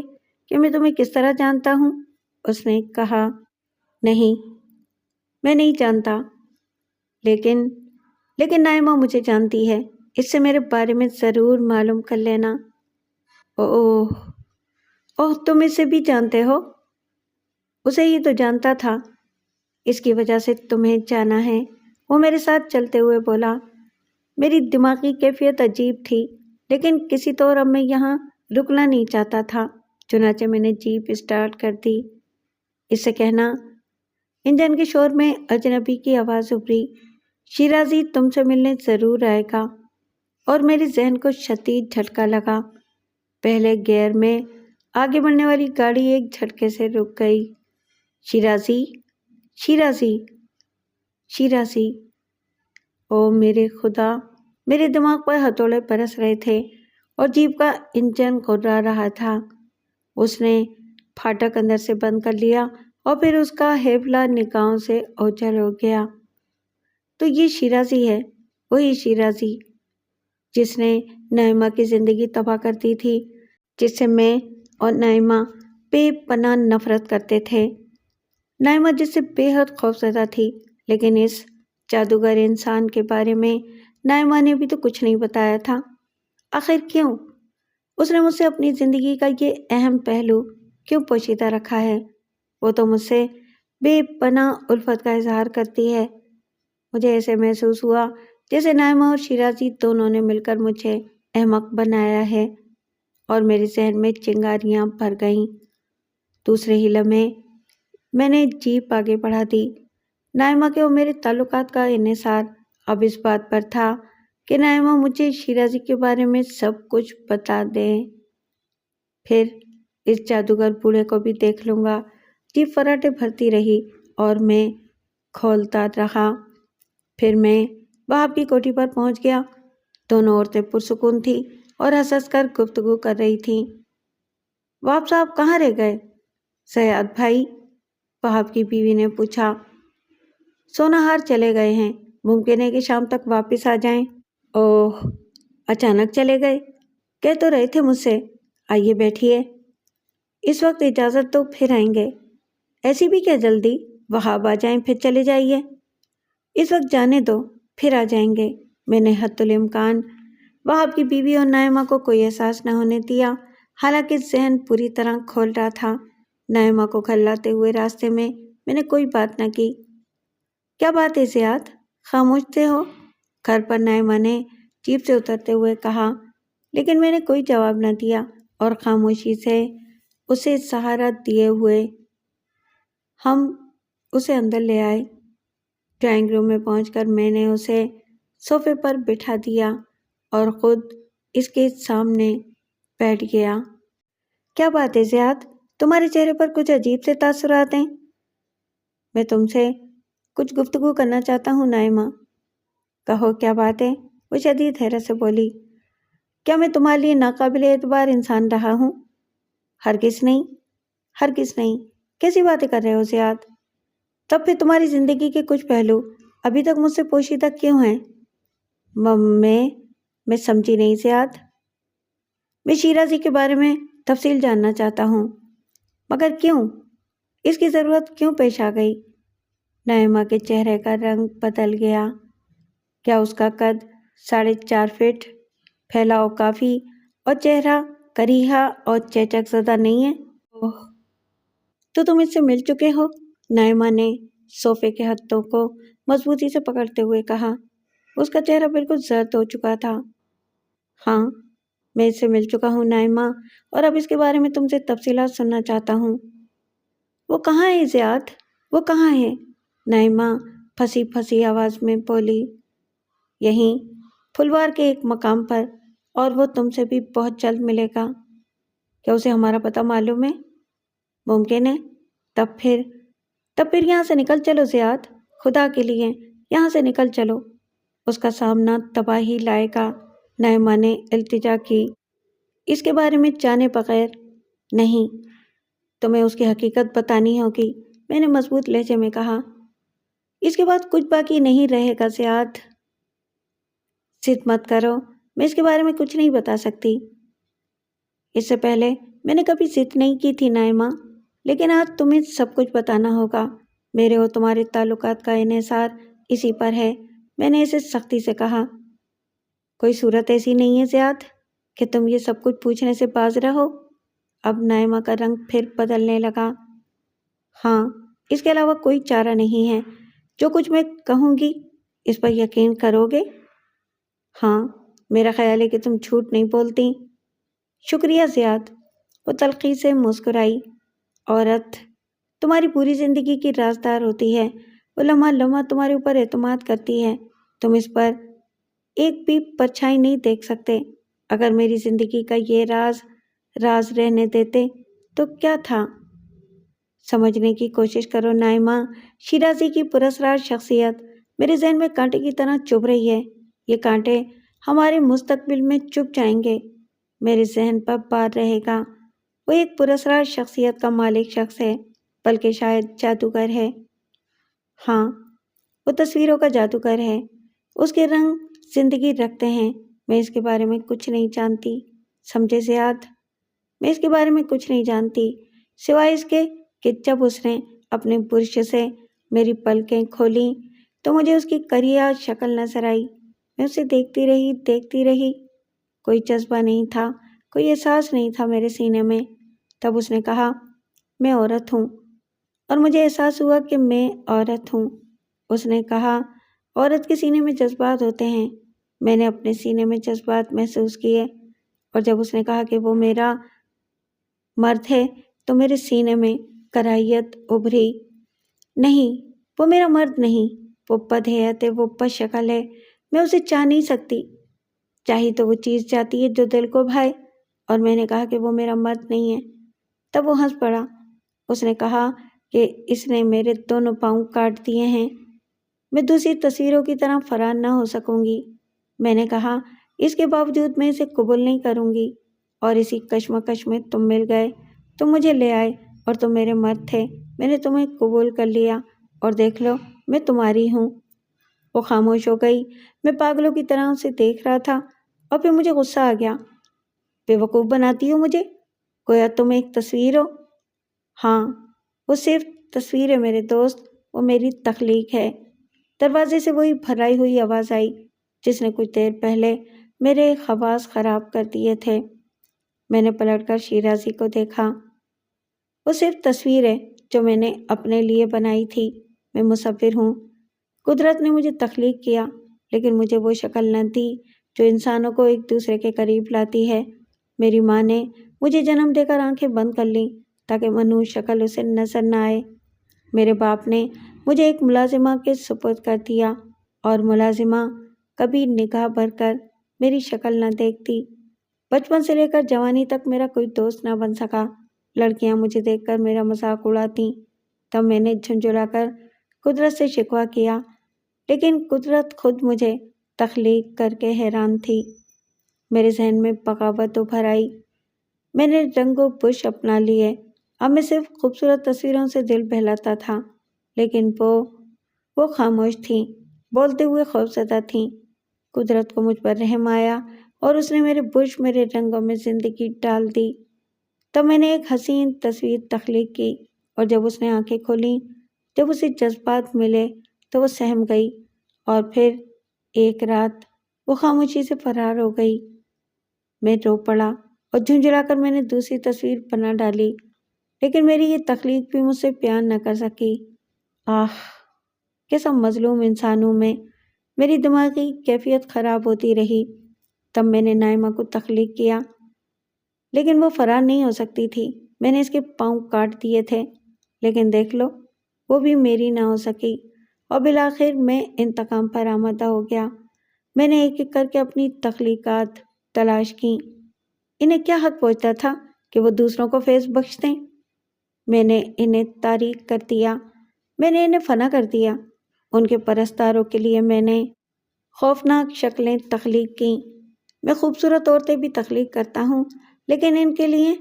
کہ میں تمہیں کس طرح جانتا ہوں؟ اس نے کہا۔ نہیں، میں نہیں جانتا، لیکن نائمہ مجھے جانتی ہے، اس سے میرے بارے میں ضرور معلوم کر لینا۔ اوہ، تم اسے بھی جانتے ہو؟ اسے ہی تو جانتا تھا، اس کی وجہ سے تمہیں جانا ہے، وہ میرے ساتھ چلتے ہوئے بولا۔ میری دماغی کیفیت عجیب تھی، لیکن کسی طور اب میں یہاں رکنا نہیں چاہتا تھا، چنانچہ میں نے جیپ اسٹارٹ کر دی۔ اس سے کہنا، انجن کے شور میں اجنبی کی آواز ابھری، شیرازی تم سے ملنے ضرور آئے گا، اور میرے ذہن کو شدید جھٹکا لگا۔ پہلے گیئر میں آگے بڑھنے والی گاڑی ایک جھٹکے سے رک گئی۔ شیرازی، شیرازی، شیرازی! او میرے خدا! میرے دماغ پر ہتھوڑے برس رہے تھے اور جیپ کا انجن گھرا رہا تھا۔ اس نے پھاٹک اندر سے بند کر لیا اور پھر اس کا ہیبلا نگاہوں سے اوجھل ہو گیا۔ تو یہ شیرازی ہے، وہی شیرازی جس نے نعیمہ کی زندگی تباہ کر دی تھی، جس سے میں اور نعیمہ بے پناہ نفرت کرتے تھے۔ نعیمہ جس سے بے حد خوفزدہ تھی، لیکن اس جادوگر انسان کے بارے میں نعیمہ نے بھی تو کچھ نہیں بتایا تھا۔ آخر کیوں؟ اس نے مجھ سے اپنی زندگی کا یہ اہم پہلو کیوں پوشیدہ رکھا ہے؟ وہ تو مجھ سے بے پناہ الفت کا اظہار کرتی ہے۔ مجھے ایسے محسوس ہوا جیسے نعیمہ اور شیرازی دونوں نے مل کر مجھے احمق بنایا ہے، اور میرے ذہن میں چنگاریاں بھر گئیں۔ دوسرے ہی لمحے میں نے جیپ آگے بڑھا دی۔ نعیمہ کے اور میرے تعلقات کا انحصار اب اس بات پر تھا کہ نعیمہ مجھے شیرازی کے بارے میں سب کچھ بتا دے۔ پھر اس جادوگر بوڑھے کو بھی دیکھ لوں گا۔ جیپ فراٹے بھرتی رہی اور میں کھولتا رہا۔ پھر میں وہاب کی کوٹھی پر پہنچ گیا۔ دونوں عورتیں پرسکون تھیں اور ہنس ہنس کر گفتگو کر رہی تھیں۔ وہاب صاحب کہاں رہ گئے؟ زیاد بھائی، وہاب کی بیوی نے پوچھا۔ سوناہار چلے گئے ہیں، ممکن ہے کہ شام تک واپس آ جائیں۔ اوہ، اچانک چلے گئے؟ کہہ تو رہے تھے مجھ سے۔ آئیے بیٹھیے۔ اس وقت اجازت تو پھر آئیں گے۔ ایسی بھی کیا جلدی؟ وہاب آ جائیں پھر چلے جائیے۔ اس وقت جانے دو، پھر آ جائیں گے۔ میں نے حتی الامکان وہاب کی بیوی اور نعیمہ کو کوئی احساس نہ ہونے دیا، حالانکہ ذہن پوری طرح کھول رہا تھا۔ نعیمہ کو گھر لاتے ہوئے راستے میں نے کوئی بات نہ کی۔ کیا بات ہے زیاد؟ خاموش سے ہو؟ گھر پر نعیمہ نے جیپ سے اترتے ہوئے کہا، لیکن میں نے کوئی جواب نہ دیا اور خاموشی سے اسے سہارا دیے ہوئے ہم اسے اندر لے آئے۔ ڈرائنگ روم میں پہنچ کر میں نے اسے صوفے پر بٹھا دیا اور خود اس کے سامنے بیٹھ گیا۔ کیا بات ہے زیاد؟ تمہارے چہرے پر کچھ عجیب سے تاثرات ہیں۔ میں تم سے کچھ گفتگو کرنا چاہتا ہوں نعیمہ۔ کہو کیا بات ہے؟ وہ شدید حیرت سے بولی۔ کیا میں تمہارے لیے ناقابل اعتبار انسان رہا ہوں؟ ہرگز نہیں، ہرگز نہیں۔ کیسی باتیں کر رہے ہو زیاد؟ تب پھر تمہاری زندگی کے کچھ پہلو ابھی تک مجھ سے پوشیدہ کیوں ہیں؟ میں سمجھی نہیں زیاد۔ میں شیرازی کے بارے میں تفصیل جاننا چاہتا ہوں، مگر کیوں؟ اس کی ضرورت کیوں پیش آ گئی؟ نعیمہ کے چہرے کا رنگ بدل گیا۔ کیا اس کا قد 4.5 فٹ، پھیلاؤ کافی اور چہرہ کریحا اور چیچک زدہ نہیں ہے؟ اوہ، تو تم اس سے مل چکے ہو؟ نعیمہ نے صوفے کے ہتھوں کو مضبوطی سے پکڑتے ہوئے کہا۔ اس کا چہرہ بالکل زرد ہو چکا تھا۔ ہاں، میں اس سے مل چکا ہوں نعیمہ، اور اب اس کے بارے میں تم سے تفصیلات سننا چاہتا ہوں۔ وہ کہاں ہے زیاد؟ وہ کہاں ہے؟ نعیمہ پھنسی پھنسی آواز میں بولی۔ یہیں پھلوار کے ایک مقام پر، اور وہ تم سے بھی بہت جلد ملے گا۔ کیا اسے ہمارا پتہ معلوم ہے؟ ممکن ہے۔ تب پھر یہاں سے نکل چلو زیاد، خدا کے لیے یہاں سے نکل چلو۔ اس کا سامنا تباہی لائے گا۔ نعیمہ نے التجا کی۔ اس کے بارے میں جانے بغیر نہیں، تمہیں اس کی حقیقت بتانی ہوگی، میں نے مضبوط لہجے میں کہا۔ اس کے بعد کچھ باقی نہیں رہے گا زیاد۔ ضد مت کرو، میں اس کے بارے میں کچھ نہیں بتا سکتی۔ اس سے پہلے میں نے کبھی ضد نہیں کی تھی نعیمہ، لیکن آج تمہیں سب کچھ بتانا ہوگا۔ میرے اور تمہارے تعلقات کا انحصار اسی پر ہے، میں نے اسے سختی سے کہا۔ کوئی صورت ایسی نہیں ہے زیاد کہ تم یہ سب کچھ پوچھنے سے باز رہو؟ اب نعیمہ کا رنگ پھر بدلنے لگا۔ ہاں، اس کے علاوہ کوئی چارہ نہیں ہے۔ جو کچھ میں کہوں گی اس پر یقین کرو گے؟ ہاں، میرا خیال ہے کہ تم جھوٹ نہیں بولتی۔ شکریہ زیاد، وہ تلخی سے مسکرائی۔ عورت تمہاری پوری زندگی کی رازدار ہوتی ہے، وہ لمحہ لمحہ تمہارے اوپر اعتماد کرتی ہے، تم اس پر ایک بھی پرچھائی نہیں دیکھ سکتے۔ اگر میری زندگی کا یہ راز رہنے دیتے تو کیا تھا؟ سمجھنے کی کوشش کرو نائمہ۔ شیرازی کی پراسرار شخصیت میرے ذہن میں کانٹے کی طرح چبھ رہی ہے۔ یہ کانٹے ہمارے مستقبل میں چبھ جائیں گے، میرے ذہن پر بار رہے گا۔ وہ ایک پراسرار شخصیت کا مالک شخص ہے، بلکہ شاید جادوگر ہے۔ ہاں، وہ تصویروں کا جادوگر ہے، اس کے رنگ زندگی رکھتے ہیں۔ میں اس کے بارے میں کچھ نہیں جانتی، سمجھے زیاد؟ میں اس کے بارے میں کچھ نہیں جانتی، سوائے اس کے کہ جب اس نے اپنے برش سے میری پلکیں کھولیں تو مجھے اس کی کریہ شکل نظر آئی۔ میں اسے دیکھتی رہی۔ کوئی جذبہ نہیں تھا، کوئی احساس نہیں تھا میرے سینے میں۔ تب اس نے کہا، میں عورت ہوں، اور مجھے احساس ہوا کہ میں عورت ہوں۔ اس نے کہا، عورت کے سینے میں جذبات ہوتے ہیں۔ میں نے اپنے سینے میں جذبات محسوس کیے، اور جب اس نے کہا کہ وہ میرا مرد ہے تو میرے سینے میں کراہیت ابھری۔ نہیں، وہ میرا مرد نہیں، وہ بدحیت ہے، وہ بد شکل ہے، میں اسے چاہ نہیں سکتی۔ چاہی تو وہ چیز چاہتی ہے جو دل کو بھائے، اور میں نے کہا کہ وہ میرا مرد نہیں ہے۔ تب وہ ہنس پڑا۔ اس نے کہا کہ اس نے میرے دونوں پاؤں کاٹ دیے ہیں، میں دوسری تصویروں کی طرح فرار نہ ہو سکوں گی۔ میں نے کہا، اس کے باوجود میں اسے قبول نہیں کروں گی، اور اسی کشمکش میں تم مل گئے، تم مجھے لے آئے، اور تم میرے مرد تھے، میں نے تمہیں قبول کر لیا، اور دیکھ لو میں تمہاری ہوں۔ وہ خاموش ہو گئی۔ میں پاگلوں کی طرح اسے دیکھ رہا تھا، اور پھر مجھے غصہ آ گیا۔ بے وقوف بناتی ہو مجھے، گویا تم ایک تصویر ہو۔ ہاں، وہ صرف تصویر ہے میرے دوست، وہ میری تخلیق ہے۔ دروازے سے وہی بھرائی ہوئی آواز آئی جس نے کچھ دیر پہلے میرے خواص خراب کر دیے تھے۔ میں نے پلٹ کر شیرازی کو دیکھا۔ وہ صرف تصویر ہے جو میں نے اپنے لیے بنائی تھی، میں مصور ہوں۔ قدرت نے مجھے تخلیق کیا، لیکن مجھے وہ شکل نہ دی جو انسانوں کو ایک دوسرے کے قریب لاتی ہے۔ میری ماں نے مجھے جنم دے کر آنکھیں بند کر لیں تاکہ منحوس شکل اسے نظر نہ آئے۔ میرے باپ نے مجھے ایک ملازمہ کے سپرد کر دیا، اور ملازمہ کبھی نگاہ بھر کر میری شکل نہ دیکھتی۔ بچپن سے لے کر جوانی تک میرا کوئی دوست نہ بن سکا۔ لڑکیاں مجھے دیکھ کر میرا مذاق اڑاتیں۔ تب میں نے جھنجھلا کر قدرت سے شکوہ کیا، لیکن قدرت خود مجھے تخلیق کر کے حیران تھی۔ میرے ذہن میں بغاوت ابھر آئی۔ میں نے رنگ و بش اپنا لیے۔ اب میں صرف خوبصورت تصویروں سے دل بہلاتا تھا، لیکن وہ خاموش تھیں، بولتے ہوئے خوفزدہ تھیں۔ قدرت کو مجھ پر رحم آیا، اور اس نے میرے برش، میرے رنگوں میں زندگی ڈال دی۔ تب میں نے ایک حسین تصویر تخلیق کی، اور جب اس نے آنکھیں کھولیں، جب اسے جذبات ملے تو وہ سہم گئی، اور پھر ایک رات وہ خاموشی سے فرار ہو گئی۔ میں رو پڑا، اور جھنجھلا کر میں نے دوسری تصویر بنا ڈالی، لیکن میری یہ تخلیق بھی مجھ سے پیار نہ کر سکی۔ آہ، کیسا مظلوم انسان ہوں میں۔ میری دماغی کیفیت خراب ہوتی رہی۔ تب میں نے نائمہ کو تخلیق کیا، لیکن وہ فرار نہیں ہو سکتی تھی۔ میں نے اس کے پاؤں کاٹ دیے تھے، لیکن دیکھ لو وہ بھی میری نہ ہو سکی، اور بالآخر میں انتقام پر آمادہ ہو گیا۔ میں نے ایک ایک کر کے اپنی تخلیقات تلاش کیں۔ انہیں کیا حق پہنچتا تھا کہ وہ دوسروں کو فیض بخش دیں؟ میں نے انہیں تاریک کر دیا، میں نے انہیں فنا کر دیا۔ ان کے پرستاروں کے لیے میں نے خوفناک شکلیں تخلیق کیں۔ میں خوبصورت عورتیں بھی تخلیق کرتا ہوں، لیکن ان کے لیے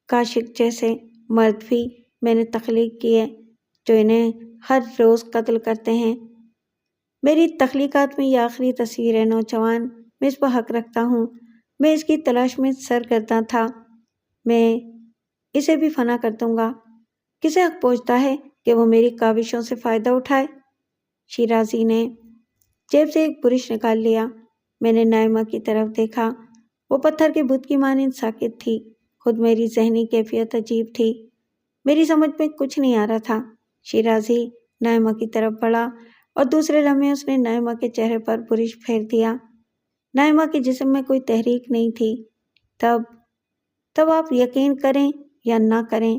کاشق جیسے مرد بھی میں نے تخلیق کیے جو انہیں ہر روز قتل کرتے ہیں۔ میری تخلیقات میں یہ آخری تصویر ہے نوجوان، میں اس پر حق رکھتا ہوں۔ میں اس کی تلاش میں سرگرداں تھا، میں اسے بھی فنا کر دوں گا۔ کسے حق پہنچتا ہے کہ وہ میری کاوشوں سے فائدہ اٹھائے؟ شیرازی نے جیب سے ایک برش نکال لیا۔ میں نے نائمہ کی طرف دیکھا، وہ پتھر کے بت کی مانند ساکت تھی۔ خود میری ذہنی کیفیت عجیب تھی، میری سمجھ میں کچھ نہیں آ رہا تھا۔ شیرازی نائمہ کی طرف بڑھا، اور دوسرے لمحے اس نے نائمہ کے چہرے پر برش پھیر دیا۔ نائمہ کے جسم میں کوئی تحریک نہیں تھی، تب آپ یقین کریں یا نہ کریں،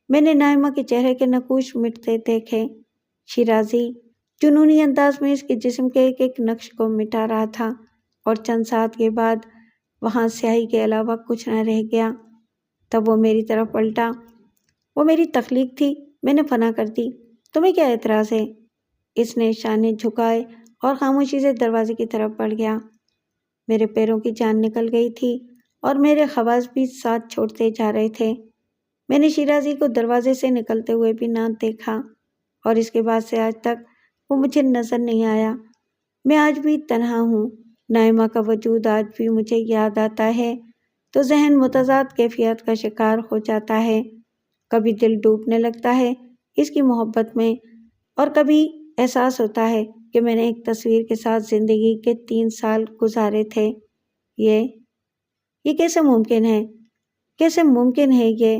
میں نے نائمہ کے چہرے کے نقوش مٹتے دیکھے۔ شیرازی جنونی انداز میں اس کے جسم کے ایک ایک نقش کو مٹا رہا تھا اور چند ساتھ کے بعد وہاں سیاہی کے علاوہ کچھ نہ رہ گیا۔ تب وہ میری طرف پلٹا۔ وہ میری تخلیق تھی، میں نے فنا کر دی، تمہیں کیا اعتراض ہے؟ اس نے شانے جھکائے اور خاموشی سے دروازے کی طرف بڑھ گیا۔ میرے پیروں کی جان نکل گئی تھی اور میرے خواص بھی ساتھ چھوڑتے جا رہے تھے۔ میں نے شیرازی کو دروازے سے نکلتے ہوئے بھی نہ دیکھا اور اس کے بعد سے آج تک وہ مجھے نظر نہیں آیا۔ میں آج بھی تنہا ہوں۔ نائمہ کا وجود آج بھی مجھے یاد آتا ہے تو ذہن متضاد کیفیت کا شکار ہو جاتا ہے۔ کبھی دل ڈوبنے لگتا ہے اس کی محبت میں اور کبھی احساس ہوتا ہے کہ میں نے ایک تصویر کے ساتھ زندگی کے 3 سال گزارے تھے۔ یہ کیسے ممکن ہے؟ کیسے ممکن ہے یہ؟